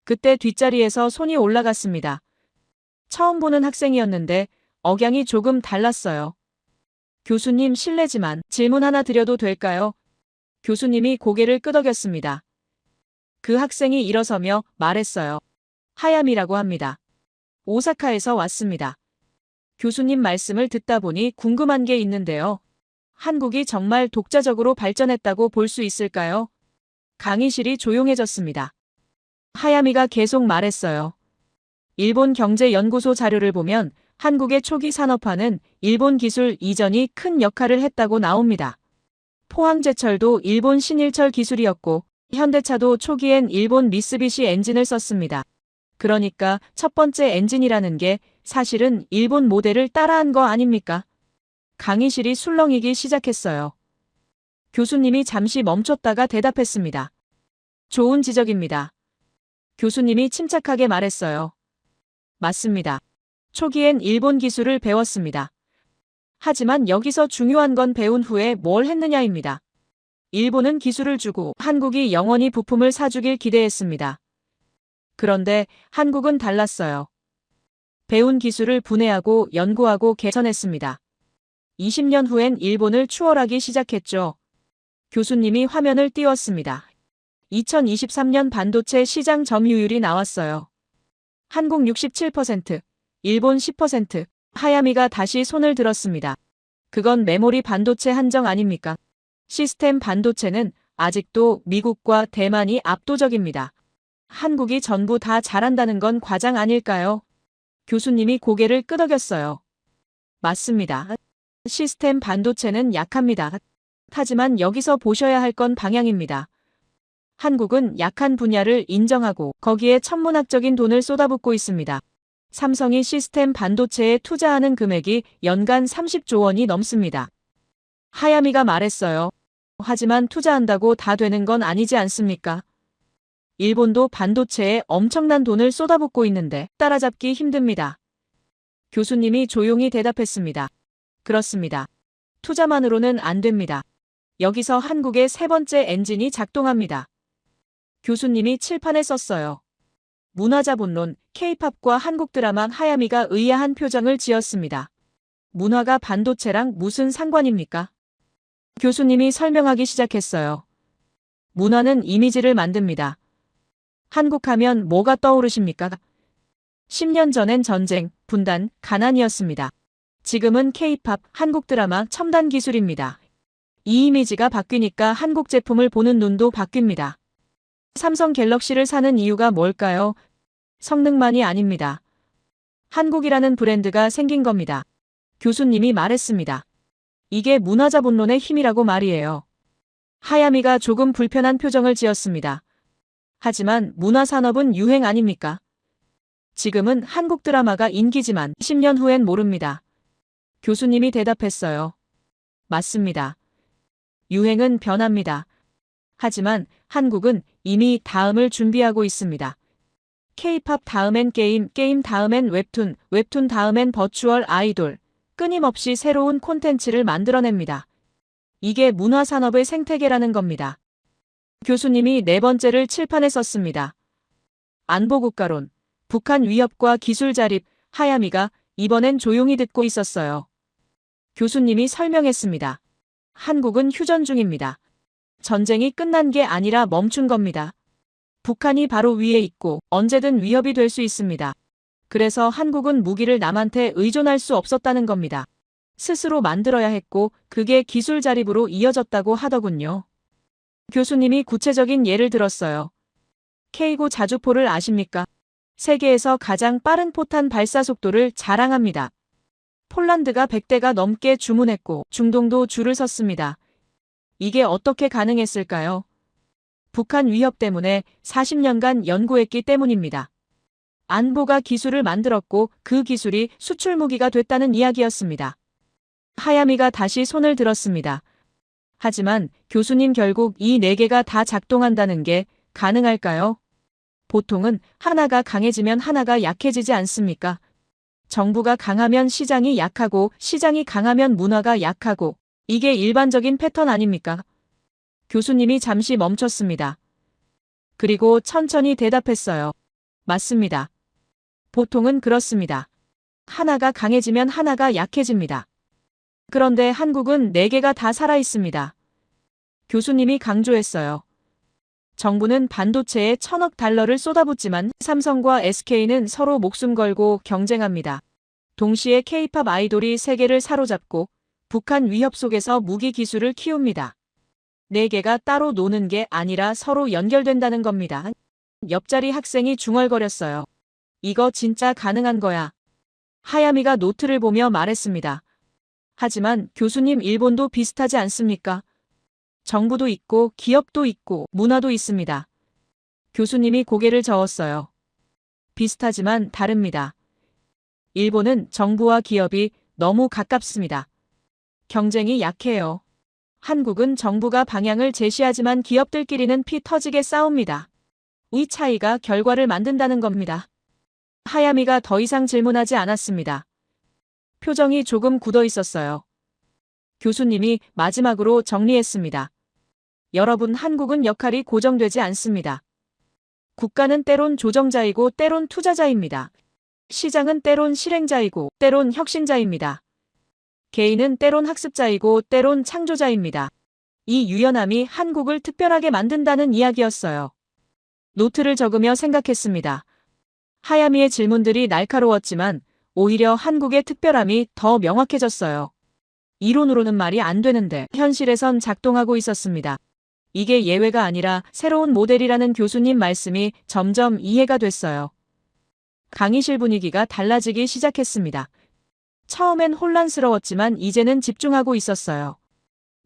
그때 뒷자리에서 손이 올라갔습니다. 처음 보는 학생이었는데 억양이 조금 달랐어요. 교수님 실례지만 질문 하나 드려도 될까요? 교수님이 고개를 끄덕였습니다. 그 학생이 일어서며 말했어요. 하야미라고 합니다. 오사카에서 왔습니다. 교수님 말씀을 듣다 보니 궁금한 게 있는데요. 한국이 정말 독자적으로 발전했다고 볼 수 있을까요? 강의실이 조용해졌습니다. 하야미가 계속 말했어요. 일본 경제연구소 자료를 보면 한국의 초기 산업화는 일본 기술 이전이 큰 역할을 했다고 나옵니다. 포항제철도 일본 신일철 기술이었고 현대차도 초기엔 일본 미쓰비시 엔진을 썼습니다. 그러니까 첫 번째 엔진이라는 게 사실은 일본 모델을 따라한 거 아닙니까? 강의실이 술렁이기 시작했어요. 교수님이 잠시 멈췄다가 대답했습니다. 좋은 지적입니다. 교수님이 침착하게 말했어요. 맞습니다. 초기엔 일본 기술을 배웠습니다. 하지만 여기서 중요한 건 배운 후에 뭘 했느냐입니다. 일본은 기술을 주고 한국이 영원히 부품을 사주길 기대했습니다. 그런데 한국은 달랐어요. 배운 기술을 분해하고 연구하고 개선했습니다. 20년 후엔 일본을 추월하기 시작했죠. 교수님이 화면을 띄웠습니다. 2023년 반도체 시장 점유율이 나왔어요. 한국 67%, 일본 10%, 하야미가 다시 손을 들었습니다. 그건 메모리 반도체 한정 아닙니까? 시스템 반도체는 아직도 미국과 대만이 압도적입니다. 한국이 전부 다 잘한다는 건 과장 아닐까요? 교수님이 고개를 끄덕였어요. 맞습니다. 시스템 반도체는 약합니다. 하지만 여기서 보셔야 할 건 방향입니다. 한국은 약한 분야를 인정하고 거기에 천문학적인 돈을 쏟아붓고 있습니다. 삼성이 시스템 반도체에 투자하는 금액이 연간 30조 원이 넘습니다. 하야미가 말했어요. 하지만 투자한다고 다 되는 건 아니지 않습니까? 일본도 반도체에 엄청난 돈을 쏟아붓고 있는데 따라잡기 힘듭니다. 교수님이 조용히 대답했습니다. 그렇습니다. 투자만으로는 안 됩니다. 여기서 한국의 세 번째 엔진이 작동합니다. 교수님이 칠판에 썼어요. 문화자 본론, K-팝과 한국 드라마 하야미가 의아한 표정을 지었습니다. 문화가 반도체랑 무슨 상관입니까? 교수님이 설명하기 시작했어요. 문화는 이미지를 만듭니다. 한국하면 뭐가 떠오르십니까? 10년 전엔 전쟁, 분단, 가난이었습니다. 지금은 K-팝, 한국 드라마, 첨단 기술입니다. 이 이미지가 바뀌니까 한국 제품을 보는 눈도 바뀝니다. 삼성 갤럭시를 사는 이유가 뭘까요? 성능만이 아닙니다. 한국이라는 브랜드가 생긴 겁니다. 교수님이 말했습니다. 이게 문화자 본론의 힘이라고 말이에요. 하야미가 조금 불편한 표정을 지었습니다. 하지만 문화산업은 유행 아닙니까? 지금은 한국 드라마가 인기지만 10년 후엔 모릅니다. 교수님이 대답했어요. 맞습니다. 유행은 변합니다. 하지만 한국은 이미 다음을 준비하고 있습니다. K-팝 다음엔 게임, 게임 다음엔 웹툰, 웹툰 다음엔 버추얼 아이돌, 끊임없이 새로운 콘텐츠를 만들어냅니다. 이게 문화산업의 생태계라는 겁니다. 교수님이 네 번째를 칠판에 썼습니다. 안보국가론, 북한 위협과 기술 자립, 하야미가 이번엔 조용히 듣고 있었어요. 교수님이 설명했습니다. 한국은 휴전 중입니다. 전쟁이 끝난 게 아니라 멈춘 겁니다. 북한이 바로 위에 있고 언제든 위협이 될 수 있습니다. 그래서 한국은 무기를 남한테 의존할 수 없었다는 겁니다. 스스로 만들어야 했고 그게 기술 자립으로 이어졌다고 하더군요. 교수님이 구체적인 예를 들었어요. K9 자주포를 아십니까? 세계에서 가장 빠른 포탄 발사 속도를 자랑합니다. 폴란드가 100대가 넘게 주문했고 중동도 줄을 섰습니다. 이게 어떻게 가능했을까요? 북한 위협 때문에 40년간 연구했기 때문입니다. 안보가 기술을 만들었고 그 기술이 수출 무기가 됐다는 이야기였습니다. 하야미가 다시 손을 들었습니다. 하지만 교수님 결국 이 네 개가 다 작동한다는 게 가능할까요? 보통은 하나가 강해지면 하나가 약해지지 않습니까? 정부가 강하면 시장이 약하고 시장이 강하면 문화가 약하고 이게 일반적인 패턴 아닙니까? 교수님이 잠시 멈췄습니다. 그리고 천천히 대답했어요. 맞습니다. 보통은 그렇습니다. 하나가 강해지면 하나가 약해집니다. 그런데 한국은 네 개가 다 살아있습니다. 교수님이 강조했어요. 정부는 반도체에 1,000억 달러를 쏟아붓지만 삼성과 SK는 서로 목숨 걸고 경쟁합니다. 동시에 K-팝 아이돌이 세계를 사로잡고 북한 위협 속에서 무기 기술을 키웁니다. 네 개가 따로 노는 게 아니라 서로 연결된다는 겁니다. 옆자리 학생이 중얼거렸어요. 이거 진짜 가능한 거야. 하야미가 노트를 보며 말했습니다. 하지만 교수님 일본도 비슷하지 않습니까? 정부도 있고 기업도 있고 문화도 있습니다. 교수님이 고개를 저었어요. 비슷하지만 다릅니다. 일본은 정부와 기업이 너무 가깝습니다. 경쟁이 약해요. 한국은 정부가 방향을 제시하지만 기업들끼리는 피 터지게 싸웁니다. 이 차이가 결과를 만든다는 겁니다. 하야미가 더 이상 질문하지 않았습니다. 표정이 조금 굳어 있었어요. 교수님이 마지막으로 정리했습니다. 여러분, 한국은 역할이 고정되지 않습니다. 국가는 때론 조정자이고 때론 투자자입니다. 시장은 때론 실행자이고 때론 혁신자입니다. 개인은 때론 학습자이고 때론 창조자입니다. 이 유연함이 한국을 특별하게 만든다는 이야기였어요. 노트를 적으며 생각했습니다. 하야미의 질문들이 날카로웠지만 오히려 한국의 특별함이 더 명확해졌어요. 이론으로는 말이 안 되는데 현실에선 작동하고 있었습니다. 이게 예외가 아니라 새로운 모델이라는 교수님 말씀이 점점 이해가 됐어요. 강의실 분위기가 달라지기 시작했습니다. 처음엔 혼란스러웠지만 이제는 집중하고 있었어요.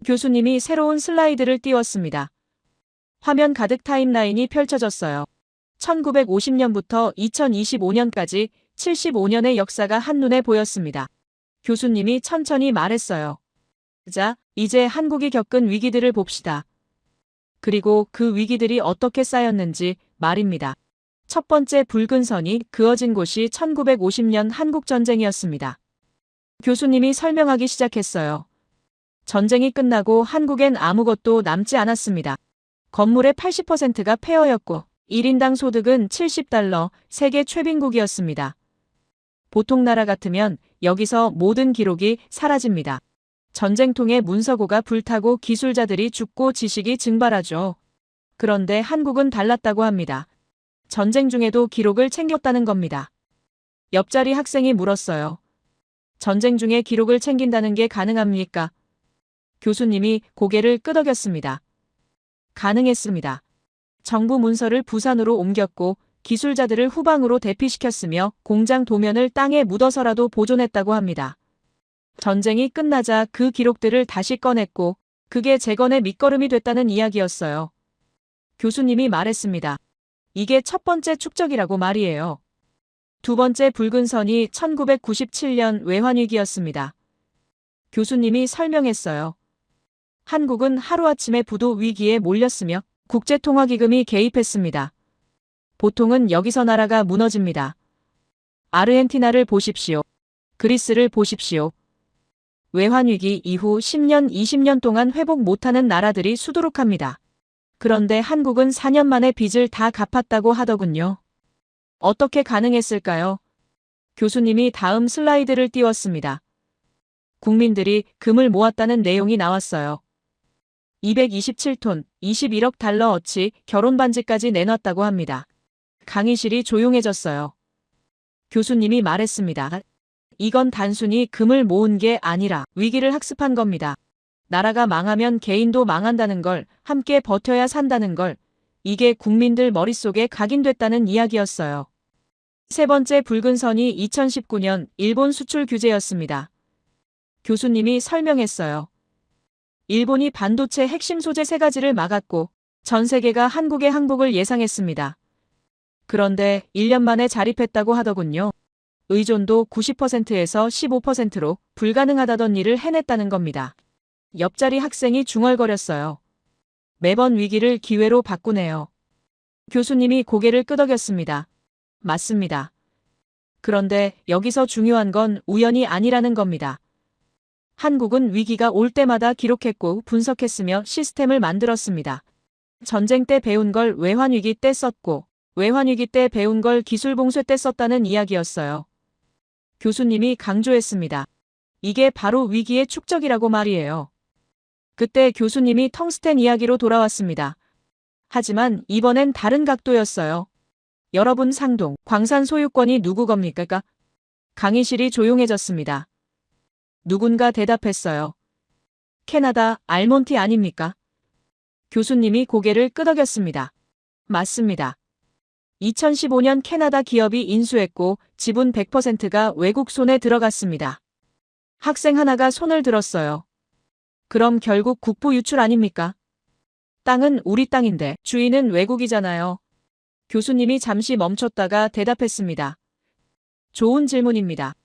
교수님이 새로운 슬라이드를 띄웠습니다. 화면 가득 타임라인이 펼쳐졌어요. 1950년부터 2025년까지 75년의 역사가 한눈에 보였습니다. 교수님이 천천히 말했어요. 자, 이제 한국이 겪은 위기들을 봅시다. 그리고 그 위기들이 어떻게 쌓였는지 말입니다. 첫 번째 붉은 선이 그어진 곳이 1950년 한국전쟁이었습니다. 교수님이 설명하기 시작했어요. 전쟁이 끝나고 한국엔 아무것도 남지 않았습니다. 건물의 80%가 폐허였고 1인당 소득은 $70, 세계 최빈국이었습니다. 보통 나라 같으면 여기서 모든 기록이 사라집니다. 전쟁통에 문서고가 불타고 기술자들이 죽고 지식이 증발하죠. 그런데 한국은 달랐다고 합니다. 전쟁 중에도 기록을 챙겼다는 겁니다. 옆자리 학생이 물었어요. 전쟁 중에 기록을 챙긴다는 게 가능합니까? 교수님이 고개를 끄덕였습니다. 가능했습니다. 정부 문서를 부산으로 옮겼고 기술자들을 후방으로 대피시켰으며 공장 도면을 땅에 묻어서라도 보존했다고 합니다. 전쟁이 끝나자 그 기록들을 다시 꺼냈고 그게 재건의 밑거름이 됐다는 이야기였어요. 교수님이 말했습니다. 이게 첫 번째 축적이라고 말이에요. 두 번째 붉은 선이 1997년 외환위기였습니다. 교수님이 설명했어요. 한국은 하루아침에 부도 위기에 몰렸으며 국제통화기금이 개입했습니다. 보통은 여기서 나라가 무너집니다. 아르헨티나를 보십시오. 그리스를 보십시오. 외환위기 이후 10년, 20년 동안 회복 못하는 나라들이 수두룩합니다. 그런데 한국은 4년 만에 빚을 다 갚았다고 하더군요. 어떻게 가능했을까요? 교수님이 다음 슬라이드를 띄웠습니다. 국민들이 금을 모았다는 내용이 나왔어요. 227톤, 21억 달러어치 결혼 반지까지 내놨다고 합니다. 강의실이 조용해졌어요. 교수님이 말했습니다. 이건 단순히 금을 모은 게 아니라 위기를 학습한 겁니다. 나라가 망하면 개인도 망한다는 걸, 함께 버텨야 산다는 걸, 이게 국민들 머릿속에 각인됐다는 이야기였어요. 세 번째 붉은 선이 2019년 일본 수출 규제였습니다. 교수님이 설명했어요. 일본이 반도체 핵심 소재 3가지를 막았고 전 세계가 한국의 항복을 예상했습니다. 그런데 1년 만에 자립했다고 하더군요. 의존도 90%에서 15%로 불가능하다던 일을 해냈다는 겁니다. 옆자리 학생이 중얼거렸어요. 매번 위기를 기회로 바꾸네요. 교수님이 고개를 끄덕였습니다. 맞습니다. 그런데 여기서 중요한 건 우연이 아니라는 겁니다. 한국은 위기가 올 때마다 기록했고 분석했으며 시스템을 만들었습니다. 전쟁 때 배운 걸 외환위기 때 썼고 외환위기 때 배운 걸 기술봉쇄 때 썼다는 이야기였어요. 교수님이 강조했습니다. 이게 바로 위기의 축적이라고 말이에요. 그때 교수님이 텅스텐 이야기로 돌아왔습니다. 하지만 이번엔 다른 각도였어요. 여러분, 상동, 광산 소유권이 누구 겁니까? 강의실이 조용해졌습니다. 누군가 대답했어요. 캐나다, 알몬티 아닙니까? 교수님이 고개를 끄덕였습니다. 맞습니다. 2015년 캐나다 기업이 인수했고 지분 100%가 외국 손에 들어갔습니다. 학생 하나가 손을 들었어요. 그럼 결국 국부 유출 아닙니까? 땅은 우리 땅인데 주인은 외국이잖아요. 교수님이 잠시 멈췄다가 대답했습니다. 좋은 질문입니다.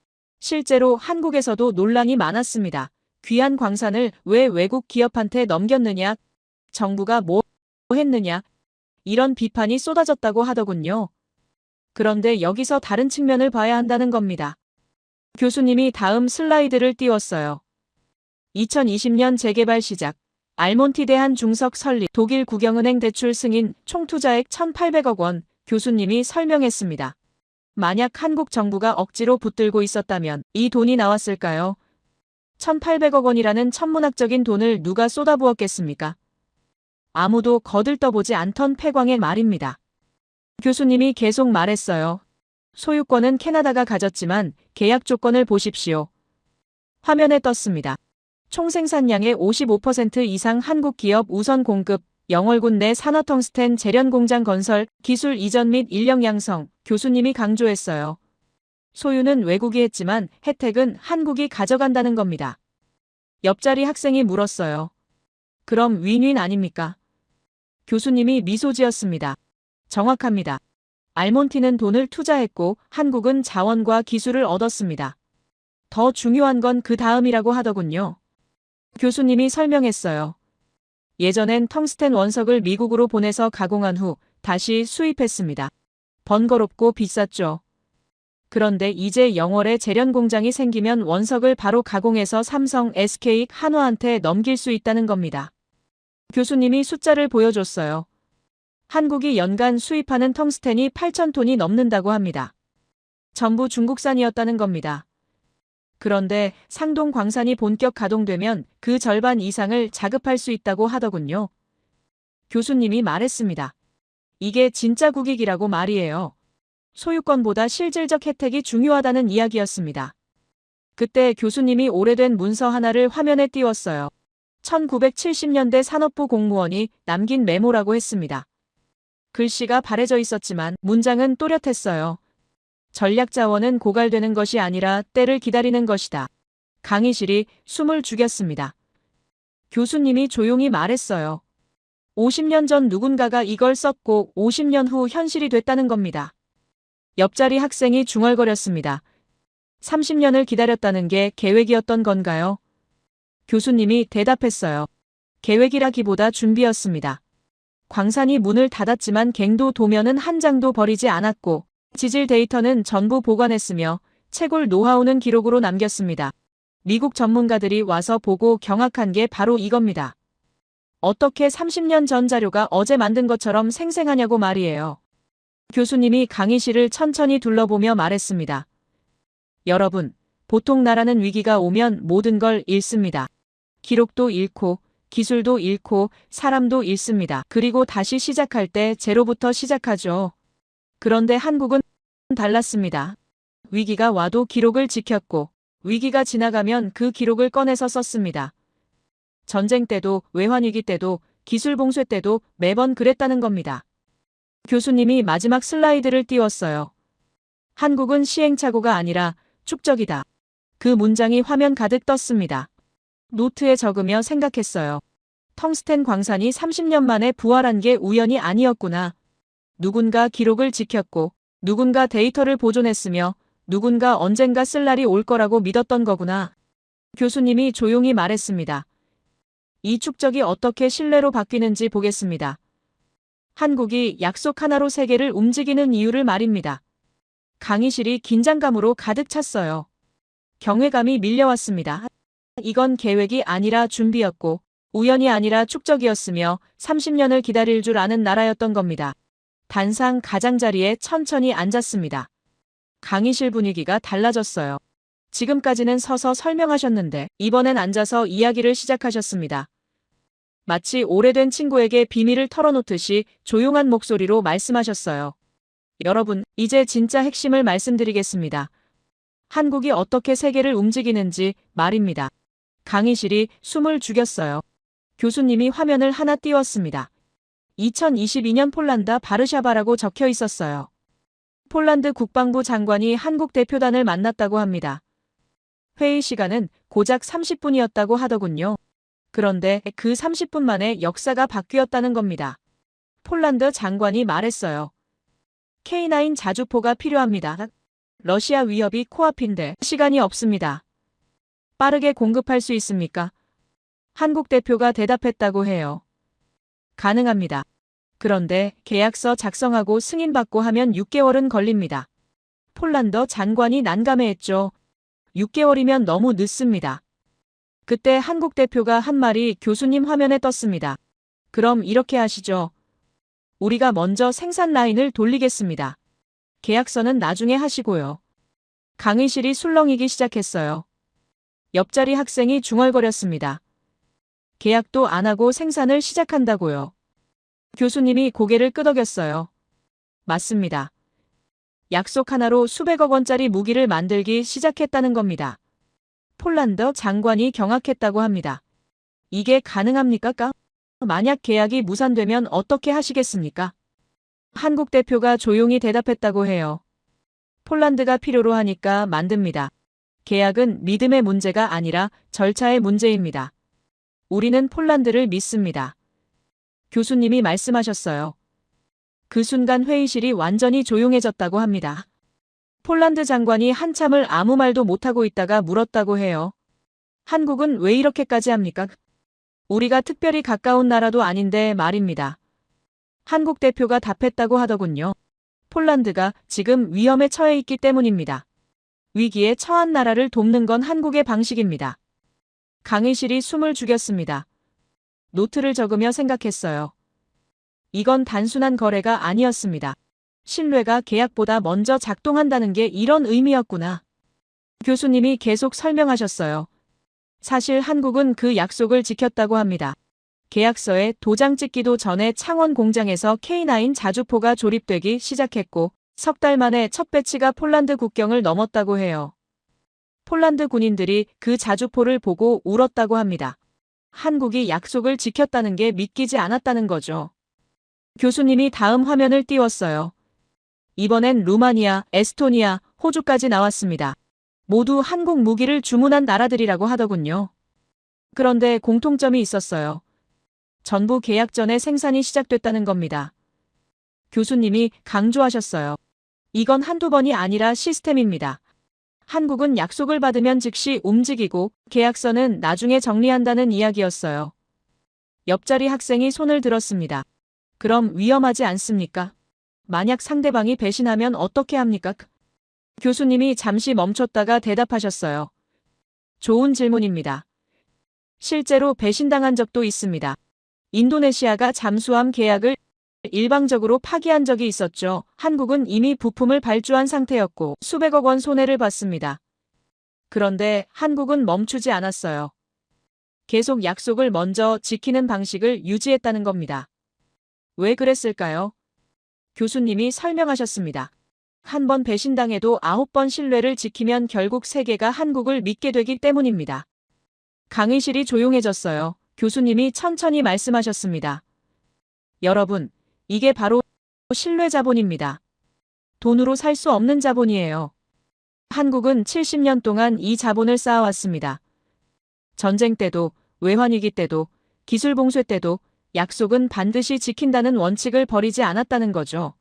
실제로 한국에서도 논란이 많았습니다. 귀한 광산을 왜 외국 기업한테 넘겼느냐? 정부가 뭐 했느냐? 이런 비판이 쏟아졌다고 하더군요. 그런데 여기서 다른 측면을 봐야 한다는 겁니다. 교수님이 다음 슬라이드를 띄웠어요. 2020년 재개발 시작. 알몬티 대한 중석 설립. 독일 국영은행 대출 승인. 총 투자액 1,800억 원. 교수님이 설명했습니다. 만약 한국 정부가 억지로 붙들고 있었다면 이 돈이 나왔을까요? 1,800억 원이라는 천문학적인 돈을 누가 쏟아부었겠습니까? 아무도 거들떠보지 않던 폐광의 말입니다. 교수님이 계속 말했어요. 소유권은 캐나다가 가졌지만 계약 조건을 보십시오. 화면에 떴습니다. 총 생산량의 55% 이상 한국 기업 우선 공급, 영월군 내 산화 텅스텐 재련 공장 건설, 기술 이전 및 인력 양성, 교수님이 강조했어요. 소유는 외국이 했지만 혜택은 한국이 가져간다는 겁니다. 옆자리 학생이 물었어요. 그럼 윈윈 아닙니까? 교수님이 미소 지었습니다. 정확합니다. 알몬티는 돈을 투자했고 한국은 자원과 기술을 얻었습니다. 더 중요한 건 그 다음이라고 하더군요. 교수님이 설명했어요. 예전엔 텅스텐 원석을 미국으로 보내서 가공한 후 다시 수입했습니다. 번거롭고 비쌌죠. 그런데 이제 영월에 재련 공장이 생기면 원석을 바로 가공해서 삼성, SK, 한화한테 넘길 수 있다는 겁니다. 교수님이 숫자를 보여줬어요. 한국이 연간 수입하는 텅스텐이 8,000톤이 넘는다고 합니다. 전부 중국산이었다는 겁니다. 그런데 상동 광산이 본격 가동되면 그 절반 이상을 자급할 수 있다고 하더군요. 교수님이 말했습니다. 이게 진짜 국익이라고 말이에요. 소유권보다 실질적 혜택이 중요하다는 이야기였습니다. 그때 교수님이 오래된 문서 하나를 화면에 띄웠어요. 1970년대 산업부 공무원이 남긴 메모라고 했습니다. 글씨가 바래져 있었지만 문장은 또렷했어요. 전략자원은 고갈되는 것이 아니라 때를 기다리는 것이다. 강의실이 숨을 죽였습니다. 교수님이 조용히 말했어요. 50년 전 누군가가 이걸 썼고 50년 후 현실이 됐다는 겁니다. 옆자리 학생이 중얼거렸습니다. 30년을 기다렸다는 게 계획이었던 건가요? 교수님이 대답했어요. 계획이라기보다 준비였습니다. 광산이 문을 닫았지만 갱도 도면은 한 장도 버리지 않았고 지질 데이터는 전부 보관했으며 채굴 노하우는 기록으로 남겼습니다. 미국 전문가들이 와서 보고 경악한 게 바로 이겁니다. 어떻게 30년 전 자료가 어제 만든 것처럼 생생하냐고 말이에요. 교수님이 강의실을 천천히 둘러보며 말했습니다. 여러분, 보통 나라는 위기가 오면 모든 걸 잃습니다. 기록도 잃고 기술도 잃고 사람도 잃습니다. 그리고 다시 시작할 때 제로부터 시작하죠. 그런데 한국은 달랐습니다. 위기가 와도 기록을 지켰고 위기가 지나가면 그 기록을 꺼내서 썼습니다. 전쟁 때도 외환위기 때도 기술 봉쇄 때도 매번 그랬다는 겁니다. 교수님이 마지막 슬라이드를 띄웠어요. 한국은 시행착오가 아니라 축적이다. 그 문장이 화면 가득 떴습니다. 노트에 적으며 생각했어요. 텅스텐 광산이 30년 만에 부활한 게 우연이 아니었구나. 누군가 기록을 지켰고 누군가 데이터를 보존했으며 누군가 언젠가 쓸 날이 올 거라고 믿었던 거구나. 교수님이 조용히 말했습니다. 이 축적이 어떻게 신뢰로 바뀌는지 보겠습니다. 한국이 약속 하나로 세계를 움직이는 이유를 말입니다. 강의실이 긴장감으로 가득 찼어요. 경외감이 밀려왔습니다. 이건 계획이 아니라 준비였고 우연이 아니라 축적이었으며 30년을 기다릴 줄 아는 나라였던 겁니다. 단상 가장자리에 천천히 앉았습니다. 강의실 분위기가 달라졌어요. 지금까지는 서서 설명하셨는데 이번엔 앉아서 이야기를 시작하셨습니다. 마치 오래된 친구에게 비밀을 털어놓듯이 조용한 목소리로 말씀하셨어요. 여러분, 이제 진짜 핵심을 말씀드리겠습니다. 한국이 어떻게 세계를 움직이는지 말입니다. 강의실이 숨을 죽였어요. 교수님이 화면을 하나 띄웠습니다. 2022년 폴란드 바르샤바라고 적혀 있었어요. 폴란드 국방부 장관이 한국 대표단을 만났다고 합니다. 회의 시간은 고작 30분이었다고 하더군요. 그런데 그 30분 만에 역사가 바뀌었다는 겁니다. 폴란드 장관이 말했어요. K9 자주포가 필요합니다. 러시아 위협이 코앞인데 시간이 없습니다. 빠르게 공급할 수 있습니까? 한국 대표가 대답했다고 해요. 가능합니다. 그런데 계약서 작성하고 승인받고 하면 6개월은 걸립니다. 폴란드 장관이 난감해했죠. 6개월이면 너무 늦습니다. 그때 한국 대표가 한 말이 교수님 화면에 떴습니다. 그럼 이렇게 하시죠. 우리가 먼저 생산 라인을 돌리겠습니다. 계약서는 나중에 하시고요. 강의실이 술렁이기 시작했어요. 옆자리 학생이 중얼거렸습니다. 계약도 안 하고 생산을 시작한다고요. 교수님이 고개를 끄덕였어요. 맞습니다. 약속 하나로 수백억 원짜리 무기를 만들기 시작했다는 겁니다. 폴란드 장관이 경악했다고 합니다. 이게 가능합니까? 만약 계약이 무산되면 어떻게 하시겠습니까? 한국 대표가 조용히 대답했다고 해요. 폴란드가 필요로 하니까 만듭니다. 계약은 믿음의 문제가 아니라 절차의 문제입니다. 우리는 폴란드를 믿습니다. 교수님이 말씀하셨어요. 그 순간 회의실이 완전히 조용해졌다고 합니다. 폴란드 장관이 한참을 아무 말도 못하고 있다가 물었다고 해요. 한국은 왜 이렇게까지 합니까? 우리가 특별히 가까운 나라도 아닌데 말입니다. 한국 대표가 답했다고 하더군요. 폴란드가 지금 위험에 처해 있기 때문입니다. 위기에 처한 나라를 돕는 건 한국의 방식입니다. 강의실이 숨을 죽였습니다. 노트를 적으며 생각했어요. 이건 단순한 거래가 아니었습니다. 신뢰가 계약보다 먼저 작동한다는 게 이런 의미였구나. 교수님이 계속 설명하셨어요. 사실 한국은 그 약속을 지켰다고 합니다. 계약서에 도장 찍기도 전에 창원 공장에서 K9 자주포가 조립되기 시작했고 석 달 만에 첫 배치가 폴란드 국경을 넘었다고 해요. 폴란드 군인들이 그 자주포를 보고 울었다고 합니다. 한국이 약속을 지켰다는 게 믿기지 않았다는 거죠. 교수님이 다음 화면을 띄웠어요. 이번엔 루마니아, 에스토니아, 호주까지 나왔습니다. 모두 한국 무기를 주문한 나라들이라고 하더군요. 그런데 공통점이 있었어요. 전부 계약 전에 생산이 시작됐다는 겁니다. 교수님이 강조하셨어요. 이건 한두 번이 아니라 시스템입니다. 한국은 약속을 받으면 즉시 움직이고 계약서는 나중에 정리한다는 이야기였어요. 옆자리 학생이 손을 들었습니다. 그럼 위험하지 않습니까? 만약 상대방이 배신하면 어떻게 합니까? 교수님이 잠시 멈췄다가 대답하셨어요. 좋은 질문입니다. 실제로 배신당한 적도 있습니다. 인도네시아가 잠수함 계약을 일방적으로 파기한 적이 있었죠. 한국은 이미 부품을 발주한 상태였고 수백억 원 손해를 봤습니다. 그런데 한국은 멈추지 않았어요. 계속 약속을 먼저 지키는 방식을 유지했다는 겁니다. 왜 그랬을까요? 교수님이 설명하셨습니다. 한 번 배신당해도 9번 신뢰를 지키면 결국 세계가 한국을 믿게 되기 때문입니다. 강의실이 조용해졌어요. 교수님이 천천히 말씀하셨습니다. 여러분, 이게 바로 신뢰 자본입니다. 돈으로 살 수 없는 자본이에요. 한국은 70년 동안 이 자본을 쌓아왔습니다. 전쟁 때도, 외환위기 때도, 기술 봉쇄 때도 약속은 반드시 지킨다는 원칙을 버리지 않았다는 거죠.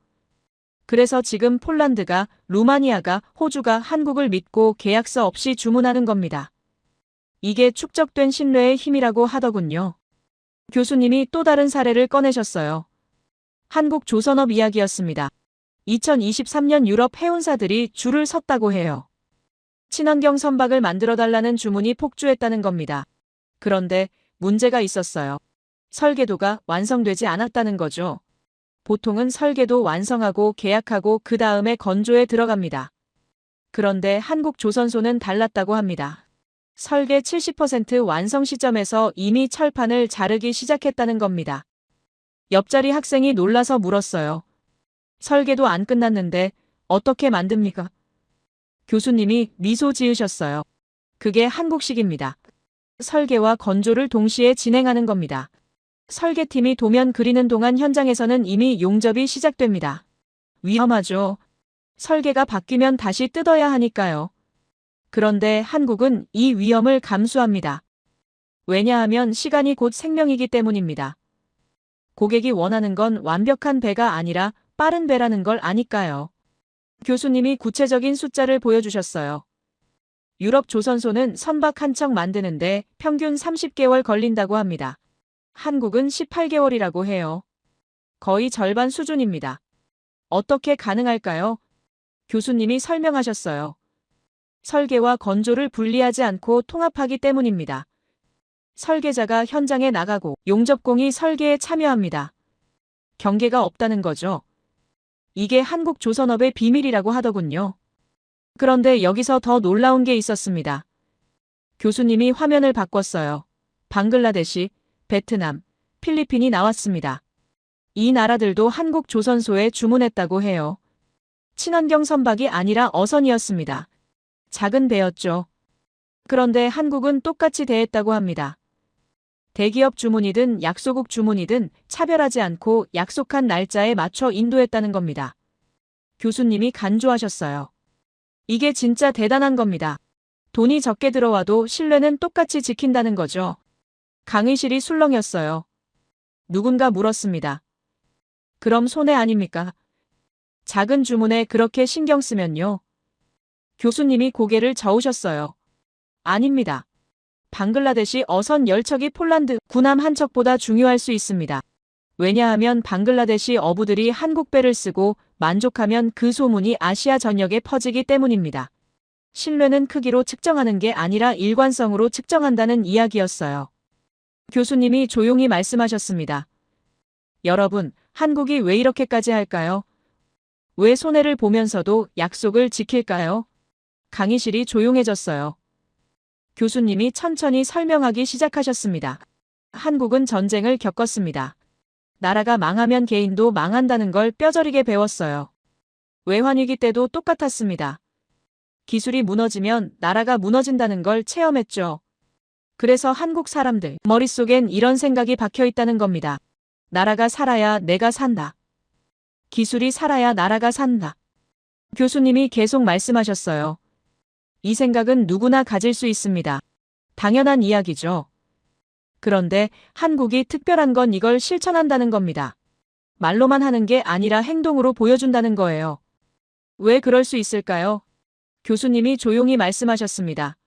그래서 지금 폴란드가, 루마니아가, 호주가 한국을 믿고 계약서 없이 주문하는 겁니다. 이게 축적된 신뢰의 힘이라고 하더군요. 교수님이 또 다른 사례를 꺼내셨어요. 한국 조선업 이야기였습니다. 2023년 유럽 해운사들이 줄을 섰다고 해요. 친환경 선박을 만들어달라는 주문이 폭주했다는 겁니다. 그런데 문제가 있었어요. 설계도가 완성되지 않았다는 거죠. 보통은 설계도 완성하고 계약하고 그 다음에 건조에 들어갑니다. 그런데 한국조선소는 달랐다고 합니다. 설계 70% 완성 시점에서 이미 철판을 자르기 시작했다는 겁니다. 옆자리 학생이 놀라서 물었어요. 설계도 안 끝났는데 어떻게 만듭니까? 교수님이 미소 지으셨어요. 그게 한국식입니다. 설계와 건조를 동시에 진행하는 겁니다. 설계팀이 도면 그리는 동안 현장에서는 이미 용접이 시작됩니다. 위험하죠. 설계가 바뀌면 다시 뜯어야 하니까요. 그런데 한국은 이 위험을 감수합니다. 왜냐하면 시간이 곧 생명이기 때문입니다. 고객이 원하는 건 완벽한 배가 아니라 빠른 배라는 걸 아니까요. 교수님이 구체적인 숫자를 보여주셨어요. 유럽 조선소는 선박 한 척 만드는데 평균 30개월 걸린다고 합니다. 한국은 18개월이라고 해요. 거의 절반 수준입니다. 어떻게 가능할까요? 교수님이 설명하셨어요. 설계와 건조를 분리하지 않고 통합하기 때문입니다. 설계자가 현장에 나가고 용접공이 설계에 참여합니다. 경계가 없다는 거죠. 이게 한국 조선업의 비밀이라고 하더군요. 그런데 여기서 더 놀라운 게 있었습니다. 교수님이 화면을 바꿨어요. 방글라데시, 베트남, 필리핀이 나왔습니다. 이 나라들도 한국 조선소에 주문했다고 해요. 친환경 선박이 아니라 어선이었습니다. 작은 배였죠. 그런데 한국은 똑같이 대했다고 합니다. 대기업 주문이든 약소국 주문이든 차별하지 않고 약속한 날짜에 맞춰 인도했다는 겁니다. 교수님이 간조하셨어요. 이게 진짜 대단한 겁니다. 돈이 적게 들어와도 신뢰는 똑같이 지킨다는 거죠. 강의실이 술렁였어요. 누군가 물었습니다. 그럼 손해 아닙니까? 작은 주문에 그렇게 신경 쓰면요. 교수님이 고개를 저으셨어요. 아닙니다. 방글라데시 어선 10척이 폴란드 군함 한 척보다 중요할 수 있습니다. 왜냐하면 방글라데시 어부들이 한국 배를 쓰고 만족하면 그 소문이 아시아 전역에 퍼지기 때문입니다. 신뢰는 크기로 측정하는 게 아니라 일관성으로 측정한다는 이야기였어요. 교수님이 조용히 말씀하셨습니다. 여러분, 한국이 왜 이렇게까지 할까요? 왜 손해를 보면서도 약속을 지킬까요? 강의실이 조용해졌어요. 교수님이 천천히 설명하기 시작하셨습니다. 한국은 전쟁을 겪었습니다. 나라가 망하면 개인도 망한다는 걸 뼈저리게 배웠어요. 외환위기 때도 똑같았습니다. 기술이 무너지면 나라가 무너진다는 걸 체험했죠. 그래서 한국 사람들 머릿속엔 이런 생각이 박혀 있다는 겁니다. 나라가 살아야 내가 산다. 기술이 살아야 나라가 산다. 교수님이 계속 말씀하셨어요. 이 생각은 누구나 가질 수 있습니다. 당연한 이야기죠. 그런데 한국이 특별한 건 이걸 실천한다는 겁니다. 말로만 하는 게 아니라 행동으로 보여준다는 거예요. 왜 그럴 수 있을까요? 교수님이 조용히 말씀하셨습니다.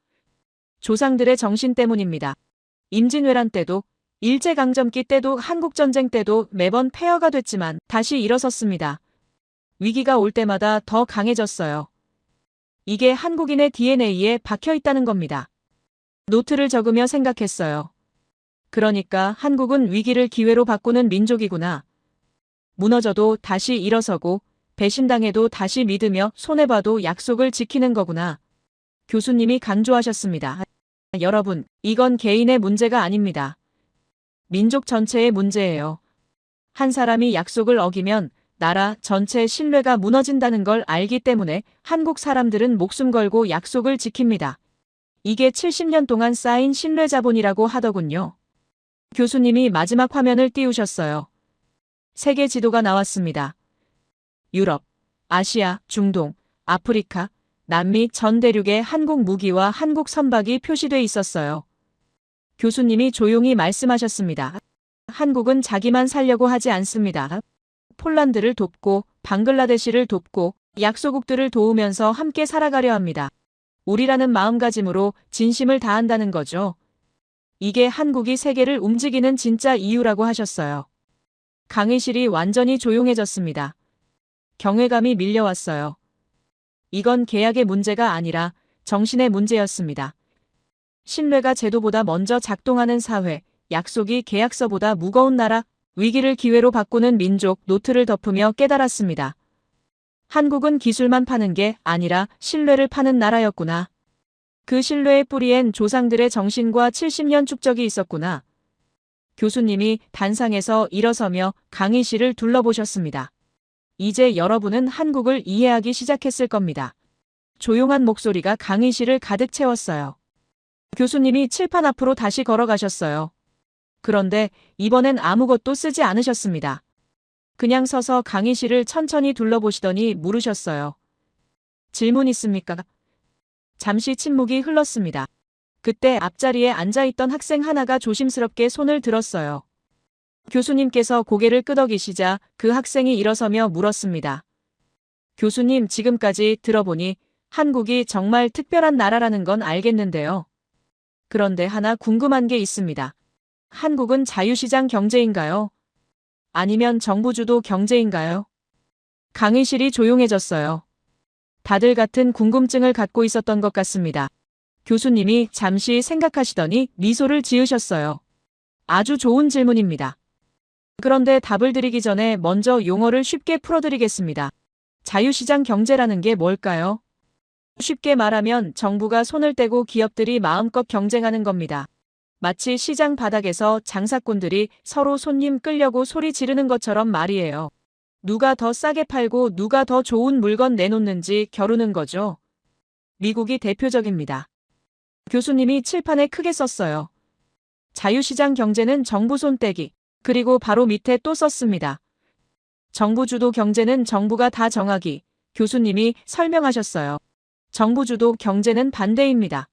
조상들의 정신 때문입니다. 임진왜란 때도 일제강점기 때도 한국전쟁 때도 매번 폐허가 됐지만 다시 일어섰습니다. 위기가 올 때마다 더 강해졌어요. 이게 한국인의 DNA에 박혀 있다는 겁니다. 노트를 적으며 생각했어요. 그러니까 한국은 위기를 기회로 바꾸는 민족이구나. 무너져도 다시 일어서고 배신당해도 다시 믿으며 손해봐도 약속을 지키는 거구나. 교수님이 강조하셨습니다. 여러분, 이건 개인의 문제가 아닙니다. 민족 전체의 문제예요. 한 사람이 약속을 어기면 나라 전체의 신뢰가 무너진다는 걸 알기 때문에 한국 사람들은 목숨 걸고 약속을 지킵니다. 이게 70년 동안 쌓인 신뢰 자본이라고 하더군요. 교수님이 마지막 화면을 띄우셨어요. 세계 지도가 나왔습니다. 유럽, 아시아, 중동, 아프리카, 남미 전 대륙에 한국 무기와 한국 선박이 표시돼 있었어요. 교수님이 조용히 말씀하셨습니다. 한국은 자기만 살려고 하지 않습니다. 폴란드를 돕고 방글라데시를 돕고 약소국들을 도우면서 함께 살아가려 합니다. 우리라는 마음가짐으로 진심을 다한다는 거죠. 이게 한국이 세계를 움직이는 진짜 이유라고 하셨어요. 강의실이 완전히 조용해졌습니다. 경외감이 밀려왔어요. 이건 계약의 문제가 아니라 정신의 문제였습니다. 신뢰가 제도보다 먼저 작동하는 사회, 약속이 계약서보다 무거운 나라, 위기를 기회로 바꾸는 민족 노트를 덮으며 깨달았습니다. 한국은 기술만 파는 게 아니라 신뢰를 파는 나라였구나. 그 신뢰의 뿌리엔 조상들의 정신과 70년 축적이 있었구나. 교수님이 단상에서 일어서며 강의실을 둘러보셨습니다. 이제 여러분은 한국을 이해하기 시작했을 겁니다. 조용한 목소리가 강의실을 가득 채웠어요. 교수님이 칠판 앞으로 다시 걸어가셨어요. 그런데 이번엔 아무것도 쓰지 않으셨습니다. 그냥 서서 강의실을 천천히 둘러보시더니 물으셨어요. 질문 있습니까? 잠시 침묵이 흘렀습니다. 그때 앞자리에 앉아있던 학생 하나가 조심스럽게 손을 들었어요. 교수님께서 고개를 끄덕이시자 그 학생이 일어서며 물었습니다. 교수님, 지금까지 들어보니 한국이 정말 특별한 나라라는 건 알겠는데요. 그런데 하나 궁금한 게 있습니다. 한국은 자유시장 경제인가요? 아니면 정부주도 경제인가요? 강의실이 조용해졌어요. 다들 같은 궁금증을 갖고 있었던 것 같습니다. 교수님이 잠시 생각하시더니 미소를 지으셨어요. 아주 좋은 질문입니다. 그런데 답을 드리기 전에 먼저 용어를 쉽게 풀어드리겠습니다. 자유시장 경제라는 게 뭘까요? 쉽게 말하면 정부가 손을 떼고 기업들이 마음껏 경쟁하는 겁니다. 마치 시장 바닥에서 장사꾼들이 서로 손님 끌려고 소리 지르는 것처럼 말이에요. 누가 더 싸게 팔고 누가 더 좋은 물건 내놓는지 겨루는 거죠. 미국이 대표적입니다. 교수님이 칠판에 크게 썼어요. 자유시장 경제는 정부 손 떼기. 그리고 바로 밑에 또 썼습니다. 정부 주도 경제는 정부가 다 정하기. 교수님이 설명하셨어요. 정부 주도 경제는 반대입니다.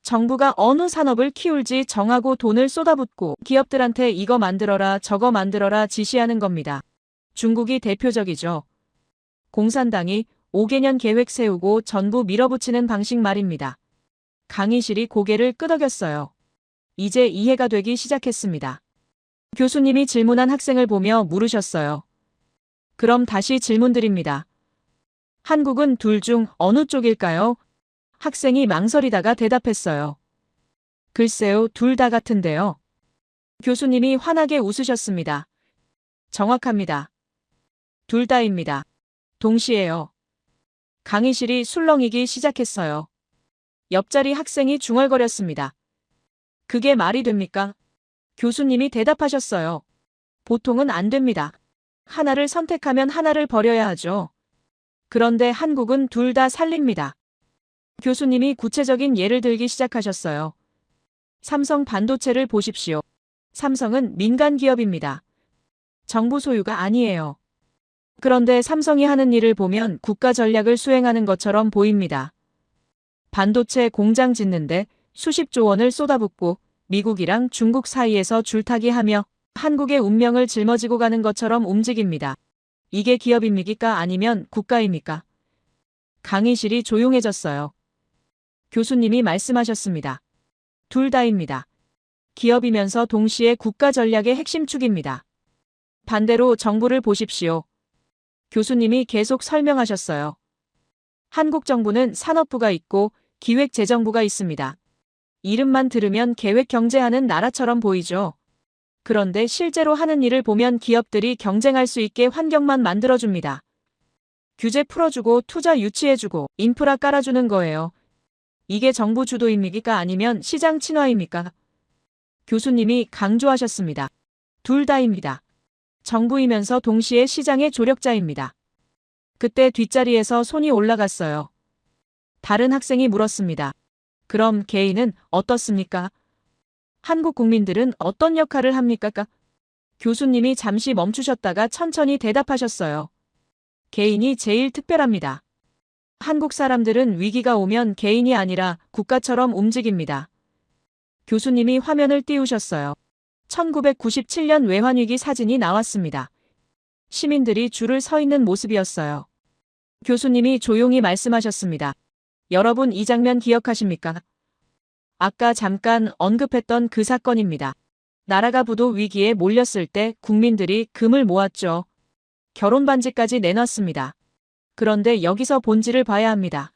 정부가 어느 산업을 키울지 정하고 돈을 쏟아붓고 기업들한테 이거 만들어라 저거 만들어라 지시하는 겁니다. 중국이 대표적이죠. 공산당이 5개년 계획 세우고 전부 밀어붙이는 방식 말입니다. 강의실이 고개를 끄덕였어요. 이제 이해가 되기 시작했습니다. 교수님이 질문한 학생을 보며 물으셨어요. 그럼 다시 질문드립니다. 한국은 둘 중 어느 쪽일까요? 학생이 망설이다가 대답했어요. 글쎄요, 둘 다 같은데요. 교수님이 환하게 웃으셨습니다. 정확합니다. 둘 다입니다. 동시에요. 강의실이 술렁이기 시작했어요. 옆자리 학생이 중얼거렸습니다. 그게 말이 됩니까? 교수님이 대답하셨어요. 보통은 안 됩니다. 하나를 선택하면 하나를 버려야 하죠. 그런데 한국은 둘 다 살립니다. 교수님이 구체적인 예를 들기 시작하셨어요. 삼성 반도체를 보십시오. 삼성은 민간 기업입니다. 정부 소유가 아니에요. 그런데 삼성이 하는 일을 보면 국가 전략을 수행하는 것처럼 보입니다. 반도체 공장 짓는데 수십조 원을 쏟아붓고 미국이랑 중국 사이에서 줄타기하며 한국의 운명을 짊어지고 가는 것처럼 움직입니다. 이게 기업입니까? 아니면 국가입니까? 강의실이 조용해졌어요. 교수님이 말씀하셨습니다. 둘 다입니다. 기업이면서 동시에 국가 전략의 핵심축입니다. 반대로 정부를 보십시오. 교수님이 계속 설명하셨어요. 한국 정부는 산업부가 있고 기획재정부가 있습니다. 이름만 들으면 계획 경제하는 나라처럼 보이죠. 그런데 실제로 하는 일을 보면 기업들이 경쟁할 수 있게 환경만 만들어줍니다. 규제 풀어주고 투자 유치해주고 인프라 깔아주는 거예요. 이게 정부 주도입니까? 아니면 시장 친화입니까? 교수님이 강조하셨습니다. 둘 다입니다. 정부이면서 동시에 시장의 조력자입니다. 그때 뒷자리에서 손이 올라갔어요. 다른 학생이 물었습니다. 그럼 개인은 어떻습니까? 한국 국민들은 어떤 역할을 합니까? 교수님이 잠시 멈추셨다가 천천히 대답하셨어요. 개인이 제일 특별합니다. 한국 사람들은 위기가 오면 개인이 아니라 국가처럼 움직입니다. 교수님이 화면을 띄우셨어요. 1997년 외환위기 사진이 나왔습니다. 시민들이 줄을 서 있는 모습이었어요. 교수님이 조용히 말씀하셨습니다. 여러분 이 장면 기억하십니까? 아까 잠깐 언급했던 그 사건입니다. 나라가 부도 위기에 몰렸을 때 국민들이 금을 모았죠. 결혼 반지까지 내놨습니다. 그런데 여기서 본질을 봐야 합니다.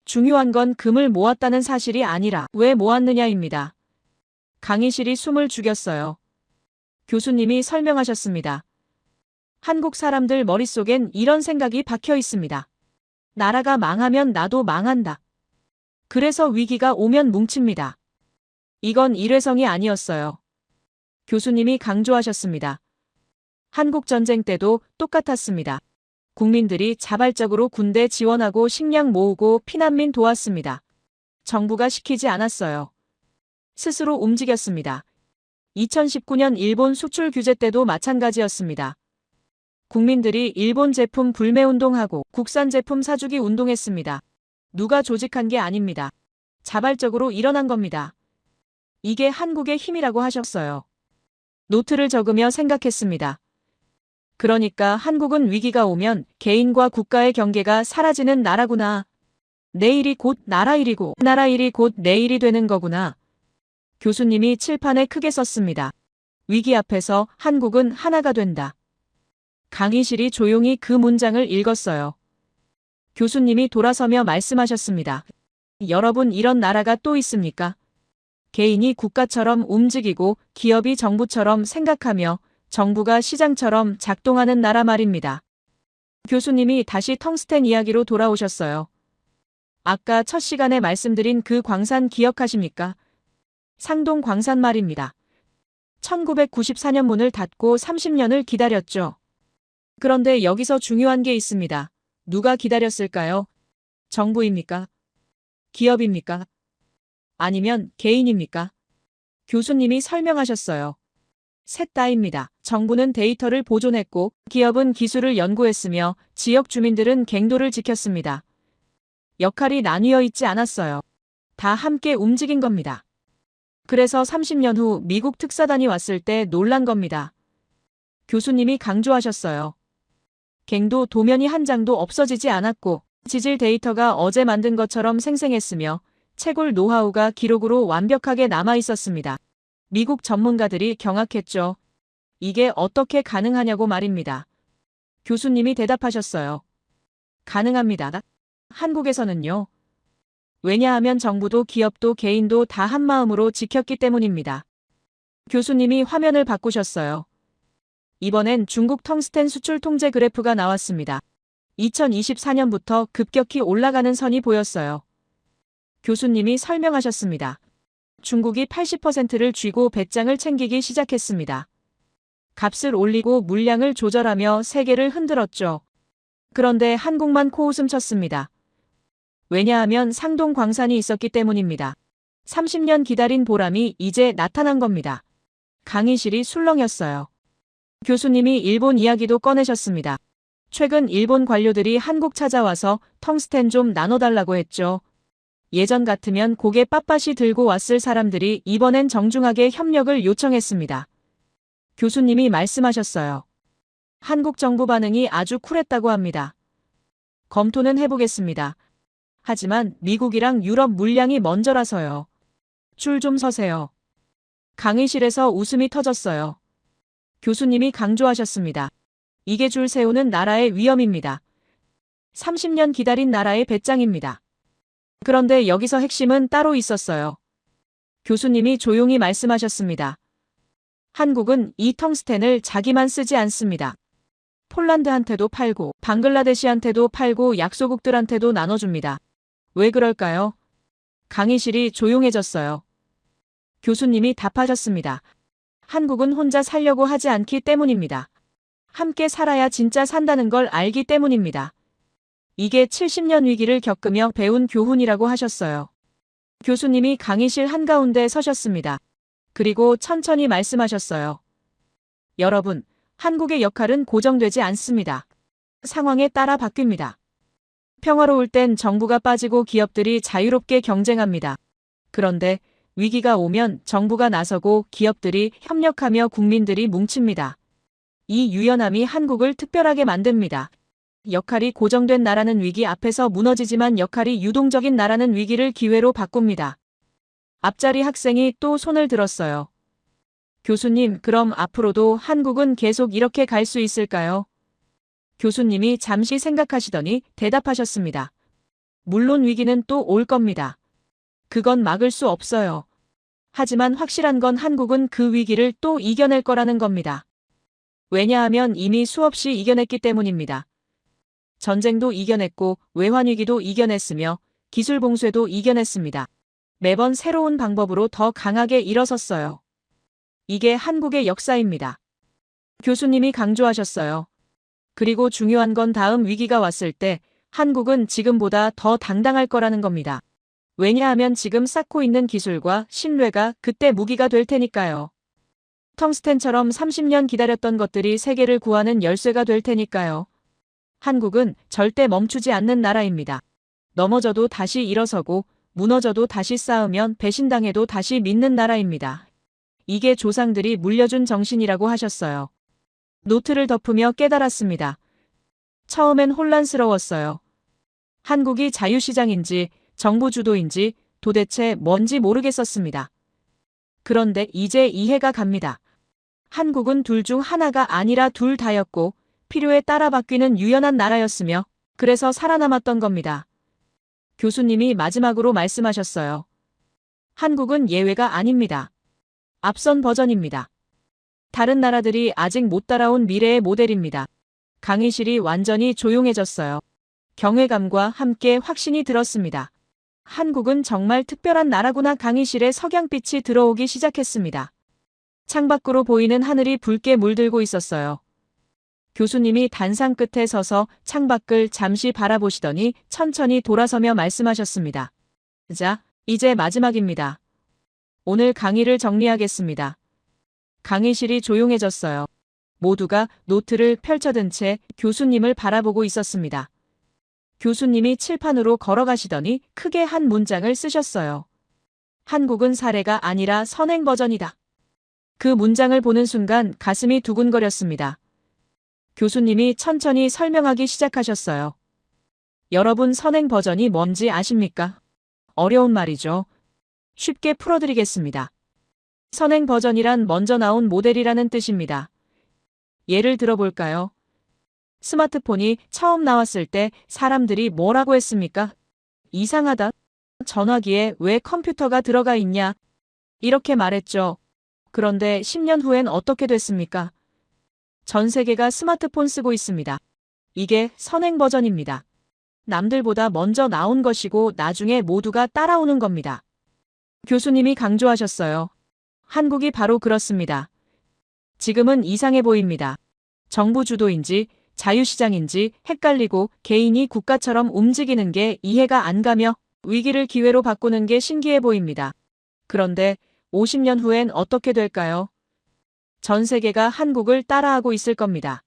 중요한 건 금을 모았다는 사실이 아니라 왜 모았느냐입니다. 강의실이 숨을 죽였어요. 교수님이 설명하셨습니다. 한국 사람들 머릿속엔 이런 생각이 박혀 있습니다. 나라가 망하면 나도 망한다. 그래서 위기가 오면 뭉칩니다. 이건 일회성이 아니었어요. 교수님이 강조하셨습니다. 한국 전쟁 때도 똑같았습니다. 국민들이 자발적으로 군대 지원하고 식량 모으고 피난민 도왔습니다. 정부가 시키지 않았어요. 스스로 움직였습니다. 2019년 일본 수출 규제 때도 마찬가지였습니다. 국민들이 일본 제품 불매 운동하고 국산 제품 사주기 운동했습니다. 누가 조직한 게 아닙니다. 자발적으로 일어난 겁니다. 이게 한국의 힘이라고 하셨어요. 노트를 적으며 생각했습니다. 그러니까 한국은 위기가 오면 개인과 국가의 경계가 사라지는 나라구나. 내일이 곧 나라 일이고 나라 일이 곧 내일이 되는 거구나. 교수님이 칠판에 크게 썼습니다. 위기 앞에서 한국은 하나가 된다. 강의실이 조용히 그 문장을 읽었어요. 교수님이 돌아서며 말씀하셨습니다. 여러분, 이런 나라가 또 있습니까? 개인이 국가처럼 움직이고 기업이 정부처럼 생각하며 정부가 시장처럼 작동하는 나라 말입니다. 교수님이 다시 텅스텐 이야기로 돌아오셨어요. 아까 첫 시간에 말씀드린 그 광산 기억하십니까? 상동 광산 말입니다. 1994년 문을 닫고 30년을 기다렸죠. 그런데 여기서 중요한 게 있습니다. 누가 기다렸을까요? 정부입니까? 기업입니까? 아니면 개인입니까? 교수님이 설명하셨어요. 셋 다입니다. 정부는 데이터를 보존했고 기업은 기술을 연구했으며 지역 주민들은 갱도를 지켰습니다. 역할이 나뉘어 있지 않았어요. 다 함께 움직인 겁니다. 그래서 30년 후 미국 특사단이 왔을 때 놀란 겁니다. 교수님이 강조하셨어요. 갱도 도면이 한 장도 없어지지 않았고 지질 데이터가 어제 만든 것처럼 생생했으며 채굴 노하우가 기록으로 완벽하게 남아 있었습니다. 미국 전문가들이 경악했죠. 이게 어떻게 가능하냐고 말입니다. 교수님이 대답하셨어요. 가능합니다. 한국에서는요. 왜냐하면 정부도 기업도 개인도 다 한마음으로 지켰기 때문입니다. 교수님이 화면을 바꾸셨어요. 이번엔 중국 텅스텐 수출 통제 그래프가 나왔습니다. 2024년부터 급격히 올라가는 선이 보였어요. 교수님이 설명하셨습니다. 중국이 80%를 쥐고 배짱을 챙기기 시작했습니다. 값을 올리고 물량을 조절하며 세계를 흔들었죠. 그런데 한국만 코웃음 쳤습니다. 왜냐하면 상동 광산이 있었기 때문입니다. 30년 기다린 보람이 이제 나타난 겁니다. 강의실이 술렁였어요. 교수님이 일본 이야기도 꺼내셨습니다. 최근 일본 관료들이 한국 찾아와서 텅스텐 좀 나눠달라고 했죠. 예전 같으면 고개 빳빳이 들고 왔을 사람들이 이번엔 정중하게 협력을 요청했습니다. 교수님이 말씀하셨어요. 한국 정부 반응이 아주 쿨했다고 합니다. 검토는 해보겠습니다. 하지만 미국이랑 유럽 물량이 먼저라서요. 줄 좀 서세요. 강의실에서 웃음이 터졌어요. 교수님이 강조하셨습니다. 이게 줄 세우는 나라의 위험입니다. 30년 기다린 나라의 배짱입니다. 그런데 여기서 핵심은 따로 있었어요. 교수님이 조용히 말씀하셨습니다. 한국은 이 텅스텐을 자기만 쓰지 않습니다. 폴란드한테도 팔고 방글라데시한테도 팔고 약소국들한테도 나눠줍니다. 왜 그럴까요? 강의실이 조용해졌어요. 교수님이 답하셨습니다. 한국은 혼자 살려고 하지 않기 때문입니다. 함께 살아야 진짜 산다는 걸 알기 때문입니다. 이게 70년 위기를 겪으며 배운 교훈이라고 하셨어요. 교수님이 강의실 한가운데 서셨습니다. 그리고 천천히 말씀하셨어요. 여러분, 한국의 역할은 고정되지 않습니다. 상황에 따라 바뀝니다. 평화로울 땐 정부가 빠지고 기업들이 자유롭게 경쟁합니다. 그런데 위기가 오면 정부가 나서고 기업들이 협력하며 국민들이 뭉칩니다. 이 유연함이 한국을 특별하게 만듭니다. 역할이 고정된 나라는 위기 앞에서 무너지지만 역할이 유동적인 나라는 위기를 기회로 바꿉니다. 앞자리 학생이 또 손을 들었어요. 교수님, 그럼 앞으로도 한국은 계속 이렇게 갈 수 있을까요? 교수님이 잠시 생각하시더니 대답하셨습니다. 물론 위기는 또 올 겁니다. 그건 막을 수 없어요. 하지만 확실한 건 한국은 그 위기를 또 이겨낼 거라는 겁니다. 왜냐하면 이미 수없이 이겨냈기 때문입니다. 전쟁도 이겨냈고 외환위기도 이겨냈으며 기술 봉쇄도 이겨냈습니다. 매번 새로운 방법으로 더 강하게 일어섰어요. 이게 한국의 역사입니다. 교수님이 강조하셨어요. 그리고 중요한 건 다음 위기가 왔을 때 한국은 지금보다 더 당당할 거라는 겁니다. 왜냐하면 지금 쌓고 있는 기술과 신뢰가 그때 무기가 될 테니까요. 텅스텐처럼 30년 기다렸던 것들이 세계를 구하는 열쇠가 될 테니까요. 한국은 절대 멈추지 않는 나라입니다. 넘어져도 다시 일어서고 무너져도 다시 쌓으면 배신당해도 다시 믿는 나라입니다. 이게 조상들이 물려준 정신이라고 하셨어요. 노트를 덮으며 깨달았습니다. 처음엔 혼란스러웠어요. 한국이 자유시장인지 정부 주도인지 도대체 뭔지 모르겠었습니다. 그런데 이제 이해가 갑니다. 한국은 둘 중 하나가 아니라 둘 다였고 필요에 따라 바뀌는 유연한 나라였으며 그래서 살아남았던 겁니다. 교수님이 마지막으로 말씀하셨어요. 한국은 예외가 아닙니다. 앞선 버전입니다. 다른 나라들이 아직 못 따라온 미래의 모델입니다. 강의실이 완전히 조용해졌어요. 경외감과 함께 확신이 들었습니다. 한국은 정말 특별한 나라구나. 강의실에 석양빛이 들어오기 시작했습니다. 창밖으로 보이는 하늘이 붉게 물들고 있었어요. 교수님이 단상 끝에 서서 창밖을 잠시 바라보시더니 천천히 돌아서며 말씀하셨습니다. 자, 이제 마지막입니다. 오늘 강의를 정리하겠습니다. 강의실이 조용해졌어요. 모두가 노트를 펼쳐든 채 교수님을 바라보고 있었습니다. 교수님이 칠판으로 걸어가시더니 크게 한 문장을 쓰셨어요. 한국은 사례가 아니라 선행 버전이다. 그 문장을 보는 순간 가슴이 두근거렸습니다. 교수님이 천천히 설명하기 시작하셨어요. 여러분, 선행 버전이 뭔지 아십니까? 어려운 말이죠. 쉽게 풀어드리겠습니다. 선행 버전이란 먼저 나온 모델이라는 뜻입니다. 예를 들어볼까요? 스마트폰이 처음 나왔을 때 사람들이 뭐라고 했습니까? 이상하다. 전화기에 왜 컴퓨터가 들어가 있냐? 이렇게 말했죠. 그런데 10년 후엔 어떻게 됐습니까? 전 세계가 스마트폰 쓰고 있습니다. 이게 선행 버전입니다. 남들보다 먼저 나온 것이고 나중에 모두가 따라오는 겁니다. 교수님이 강조하셨어요. 한국이 바로 그렇습니다. 지금은 이상해 보입니다. 정부 주도인지 자유시장인지 헷갈리고 개인이 국가처럼 움직이는 게 이해가 안 가며 위기를 기회로 바꾸는 게 신기해 보입니다. 그런데 50년 후엔 어떻게 될까요? 전 세계가 한국을 따라하고 있을 겁니다.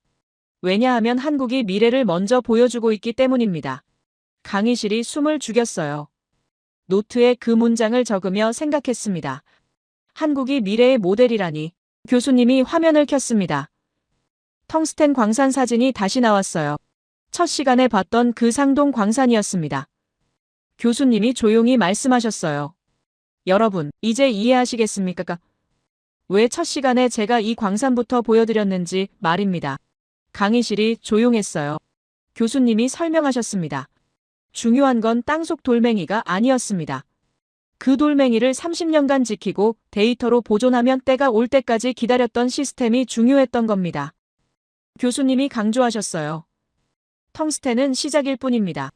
왜냐하면 한국이 미래를 먼저 보여주고 있기 때문입니다. 강의실이 숨을 죽였어요. 노트에 그 문장을 적으며 생각했습니다. 한국이 미래의 모델이라니. 교수님이 화면을 켰습니다. 텅스텐 광산 사진이 다시 나왔어요. 첫 시간에 봤던 그 상동 광산이었습니다. 교수님이 조용히 말씀하셨어요. 여러분, 이제 이해하시겠습니까? 왜 첫 시간에 제가 이 광산부터 보여드렸는지 말입니다. 강의실이 조용했어요. 교수님이 설명하셨습니다. 중요한 건 땅속 돌멩이가 아니었습니다. 그 돌멩이를 30년간 지키고 데이터로 보존하면 때가 올 때까지 기다렸던 시스템이 중요했던 겁니다. 교수님이 강조하셨어요. 텅스텐은 시작일 뿐입니다.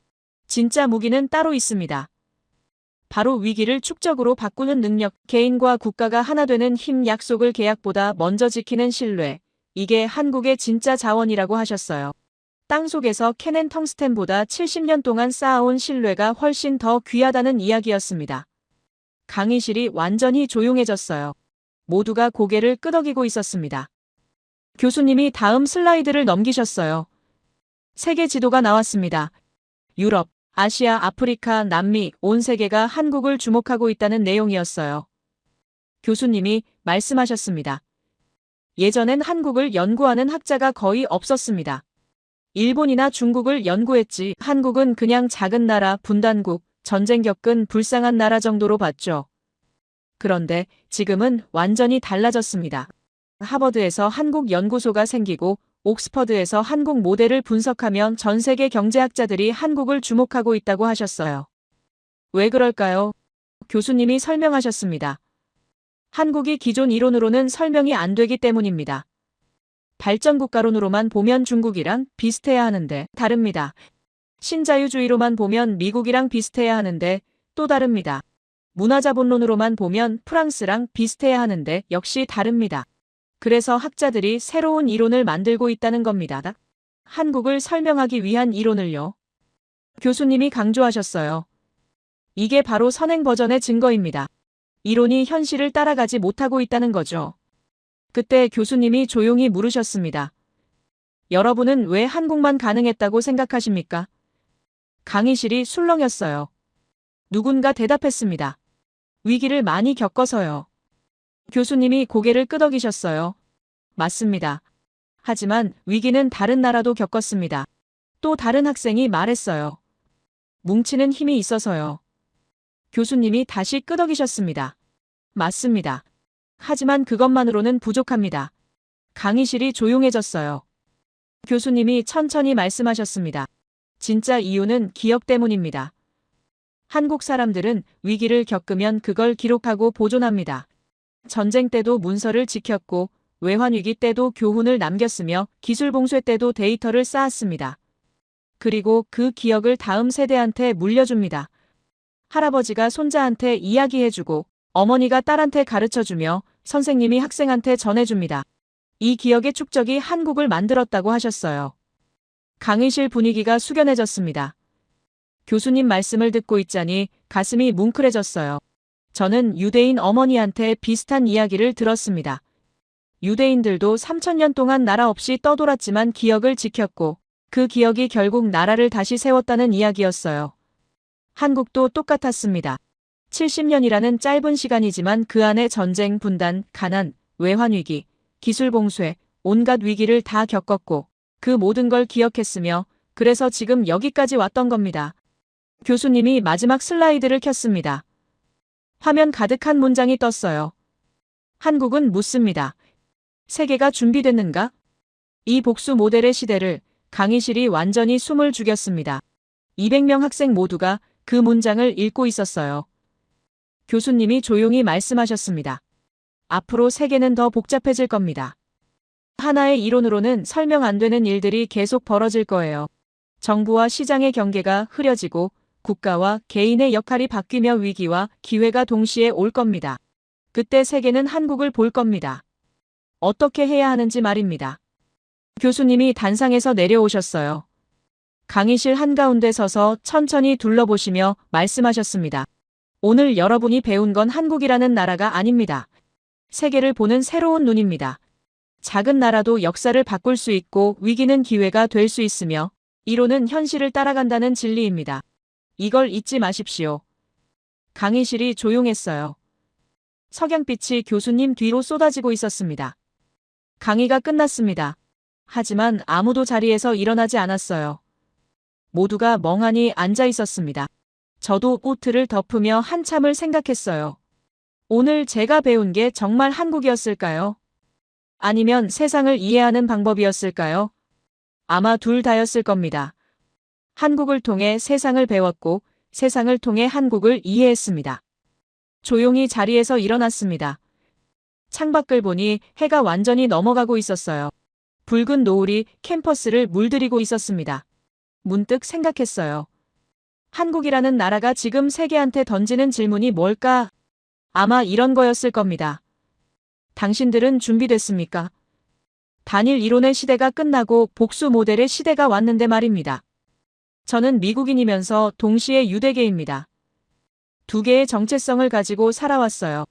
진짜 무기는 따로 있습니다. 바로 위기를 축적으로 바꾸는 능력, 개인과 국가가 하나 되는 힘, 약속을 계약보다 먼저 지키는 신뢰. 이게 한국의 진짜 자원이라고 하셨어요. 땅속에서 캐낸 텅스텐보다 70년 동안 쌓아온 신뢰가 훨씬 더 귀하다는 이야기였습니다. 강의실이 완전히 조용해졌어요. 모두가 고개를 끄덕이고 있었습니다. 교수님이 다음 슬라이드를 넘기셨어요. 세계 지도가 나왔습니다. 유럽, 아시아, 아프리카, 남미, 온 세계가 한국을 주목하고 있다는 내용이었어요. 교수님이 말씀하셨습니다. 예전엔 한국을 연구하는 학자가 거의 없었습니다. 일본이나 중국을 연구했지 한국은 그냥 작은 나라, 분단국, 전쟁 겪은 불쌍한 나라 정도로 봤죠. 그런데 지금은 완전히 달라졌습니다. 하버드에서 한국 연구소가 생기고 옥스퍼드에서 한국 모델을 분석하면 전 세계 경제학자들이 한국을 주목하고 있다고 하셨어요. 왜 그럴까요? 교수님이 설명하셨습니다. 한국이 기존 이론으로는 설명이 안 되기 때문입니다. 발전국가론으로만 보면 중국이랑 비슷해야 하는데 다릅니다. 신자유주의로만 보면 미국이랑 비슷해야 하는데 또 다릅니다. 문화자본론으로만 보면 프랑스랑 비슷해야 하는데 역시 다릅니다. 그래서 학자들이 새로운 이론을 만들고 있다는 겁니다. 한국을 설명하기 위한 이론을요. 교수님이 강조하셨어요. 이게 바로 선행 버전의 증거입니다. 이론이 현실을 따라가지 못하고 있다는 거죠. 그때 교수님이 조용히 물으셨습니다. 여러분은 왜 한국만 가능했다고 생각하십니까? 강의실이 술렁였어요. 누군가 대답했습니다. 위기를 많이 겪어서요. 교수님이 고개를 끄덕이셨어요. 맞습니다. 하지만 위기는 다른 나라도 겪었습니다. 또 다른 학생이 말했어요. 뭉치는 힘이 있어서요. 교수님이 다시 끄덕이셨습니다. 맞습니다. 하지만 그것만으로는 부족합니다. 강의실이 조용해졌어요. 교수님이 천천히 말씀하셨습니다. 진짜 이유는 기억 때문입니다. 한국 사람들은 위기를 겪으면 그걸 기록하고 보존합니다. 전쟁 때도 문서를 지켰고 외환위기 때도 교훈을 남겼으며 기술봉쇄 때도 데이터를 쌓았습니다. 그리고 그 기억을 다음 세대한테 물려줍니다. 할아버지가 손자한테 이야기해주고 어머니가 딸한테 가르쳐주며 선생님이 학생한테 전해줍니다. 이 기억의 축적이 한국을 만들었다고 하셨어요. 강의실 분위기가 숙연해졌습니다. 교수님 말씀을 듣고 있자니 가슴이 뭉클해졌어요. 저는 유대인 어머니한테 비슷한 이야기를 들었습니다. 유대인들도 3000년 동안 나라 없이 떠돌았지만 기억을 지켰고 그 기억이 결국 나라를 다시 세웠다는 이야기였어요. 한국도 똑같았습니다. 70년이라는 짧은 시간이지만 그 안에 전쟁, 분단, 가난, 외환위기, 기술봉쇄, 온갖 위기를 다 겪었고 그 모든 걸 기억했으며 그래서 지금 여기까지 왔던 겁니다. 교수님이 마지막 슬라이드를 켰습니다. 화면 가득한 문장이 떴어요. 한국은 묻습니다. 세계가 준비됐는가? 이 복수 모델의 시대를 강의실이 완전히 숨을 죽였습니다. 200명 학생 모두가 그 문장을 읽고 있었어요. 교수님이 조용히 말씀하셨습니다. 앞으로 세계는 더 복잡해질 겁니다. 하나의 이론으로는 설명 안 되는 일들이 계속 벌어질 거예요. 정부와 시장의 경계가 흐려지고 국가와 개인의 역할이 바뀌며 위기와 기회가 동시에 올 겁니다. 그때 세계는 한국을 볼 겁니다. 어떻게 해야 하는지 말입니다. 교수님이 단상에서 내려오셨어요. 강의실 한가운데 서서 천천히 둘러보시며 말씀하셨습니다. 오늘 여러분이 배운 건 한국이라는 나라가 아닙니다. 세계를 보는 새로운 눈입니다. 작은 나라도 역사를 바꿀 수 있고 위기는 기회가 될 수 있으며 이론은 현실을 따라간다는 진리입니다. 이걸 잊지 마십시오. 강의실이 조용했어요. 석양빛이 교수님 뒤로 쏟아지고 있었습니다. 강의가 끝났습니다. 하지만 아무도 자리에서 일어나지 않았어요. 모두가 멍하니 앉아 있었습니다. 저도 코트를 덮으며 한참을 생각했어요. 오늘 제가 배운 게 정말 한국이었을까요? 아니면 세상을 이해하는 방법이었을까요? 아마 둘 다였을 겁니다. 한국을 통해 세상을 배웠고 세상을 통해 한국을 이해했습니다. 조용히 자리에서 일어났습니다. 창밖을 보니 해가 완전히 넘어가고 있었어요. 붉은 노을이 캠퍼스를 물들이고 있었습니다. 문득 생각했어요. 한국이라는 나라가 지금 세계한테 던지는 질문이 뭘까? 아마 이런 거였을 겁니다. 당신들은 준비됐습니까? 단일 이론의 시대가 끝나고 복수 모델의 시대가 왔는데 말입니다. 저는 미국인이면서 동시에 유대계입니다. 두 개의 정체성을 가지고 살아왔어요.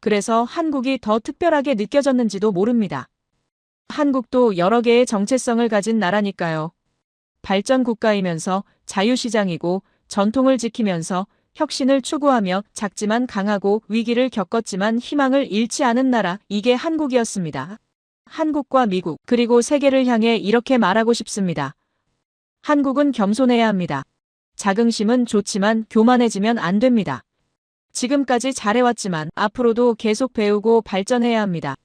그래서 한국이 더 특별하게 느껴졌는지도 모릅니다. 한국도 여러 개의 정체성을 가진 나라니까요. 발전 국가이면서 자유시장이고 전통을 지키면서 혁신을 추구하며 작지만 강하고 위기를 겪었지만 희망을 잃지 않은 나라, 이게 한국이었습니다. 한국과 미국, 그리고 세계를 향해 이렇게 말하고 싶습니다. 한국은 겸손해야 합니다. 자긍심은 좋지만 교만해지면 안 됩니다. 지금까지 잘해왔지만 앞으로도 계속 배우고 발전해야 합니다.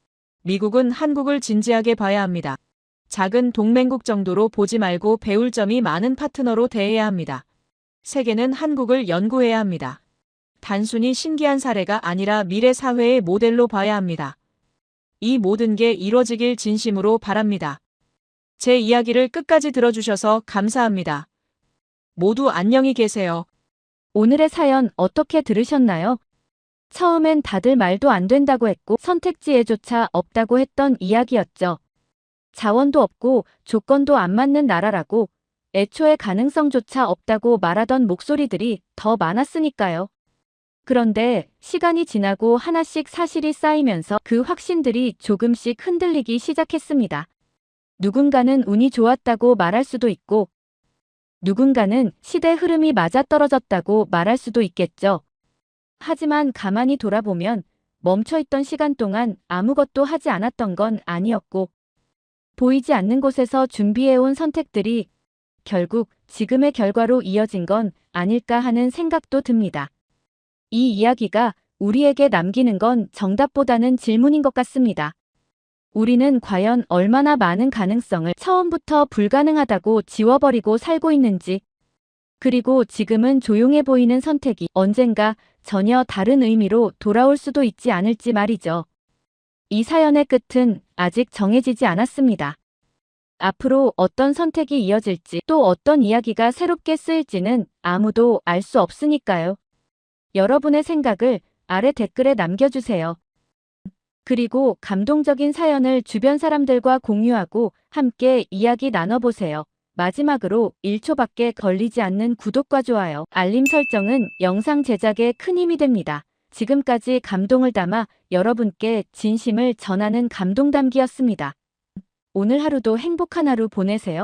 미국은 한국을 진지하게 봐야 합니다. 작은 동맹국 정도로 보지 말고 배울 점이 많은 파트너로 대해야 합니다. 세계는 한국을 연구해야 합니다. 단순히 신기한 사례가 아니라 미래 사회의 모델로 봐야 합니다. 이 모든 게 이루어지길 진심으로 바랍니다. 제 이야기를 끝까지 들어주셔서 감사합니다. 모두 안녕히 계세요. 오늘의 사연 어떻게 들으셨나요? 처음엔 다들 말도 안 된다고 했고 선택지에조차 없다고 했던 이야기였죠. 자원도 없고 조건도 안 맞는 나라라고 애초에 가능성조차 없다고 말하던 목소리들이 더 많았으니까요. 그런데 시간이 지나고 하나씩 사실이 쌓이면서 그 확신들이 조금씩 흔들리기 시작했습니다. 누군가는 운이 좋았다고 말할 수도 있고 누군가는 시대 흐름이 맞아떨어졌다고 말할 수도 있겠죠. 하지만 가만히 돌아보면 멈춰있던 시간 동안 아무것도 하지 않았던 건 아니었고, 보이지 않는 곳에서 준비해온 선택들이 결국 지금의 결과로 이어진 건 아닐까 하는 생각도 듭니다. 이 이야기가 우리에게 남기는 건 정답보다는 질문인 것 같습니다. 우리는 과연 얼마나 많은 가능성을 처음부터 불가능하다고 지워버리고 살고 있는지, 그리고 지금은 조용해 보이는 선택이 언젠가 전혀 다른 의미로 돌아올 수도 있지 않을지 말이죠. 이 사연의 끝은 아직 정해지지 않았습니다. 앞으로 어떤 선택이 이어질지 또 어떤 이야기가 새롭게 쓰일지는 아무도 알 수 없으니까요. 여러분의 생각을 아래 댓글에 남겨주세요. 그리고 감동적인 사연을 주변 사람들과 공유하고 함께 이야기 나눠보세요. 마지막으로 1초밖에 걸리지 않는 구독과 좋아요, 알림 설정은 영상 제작에 큰 힘이 됩니다. 지금까지 감동을 담아 여러분께 진심을 전하는 감동담기였습니다. 오늘 하루도 행복한 하루 보내세요.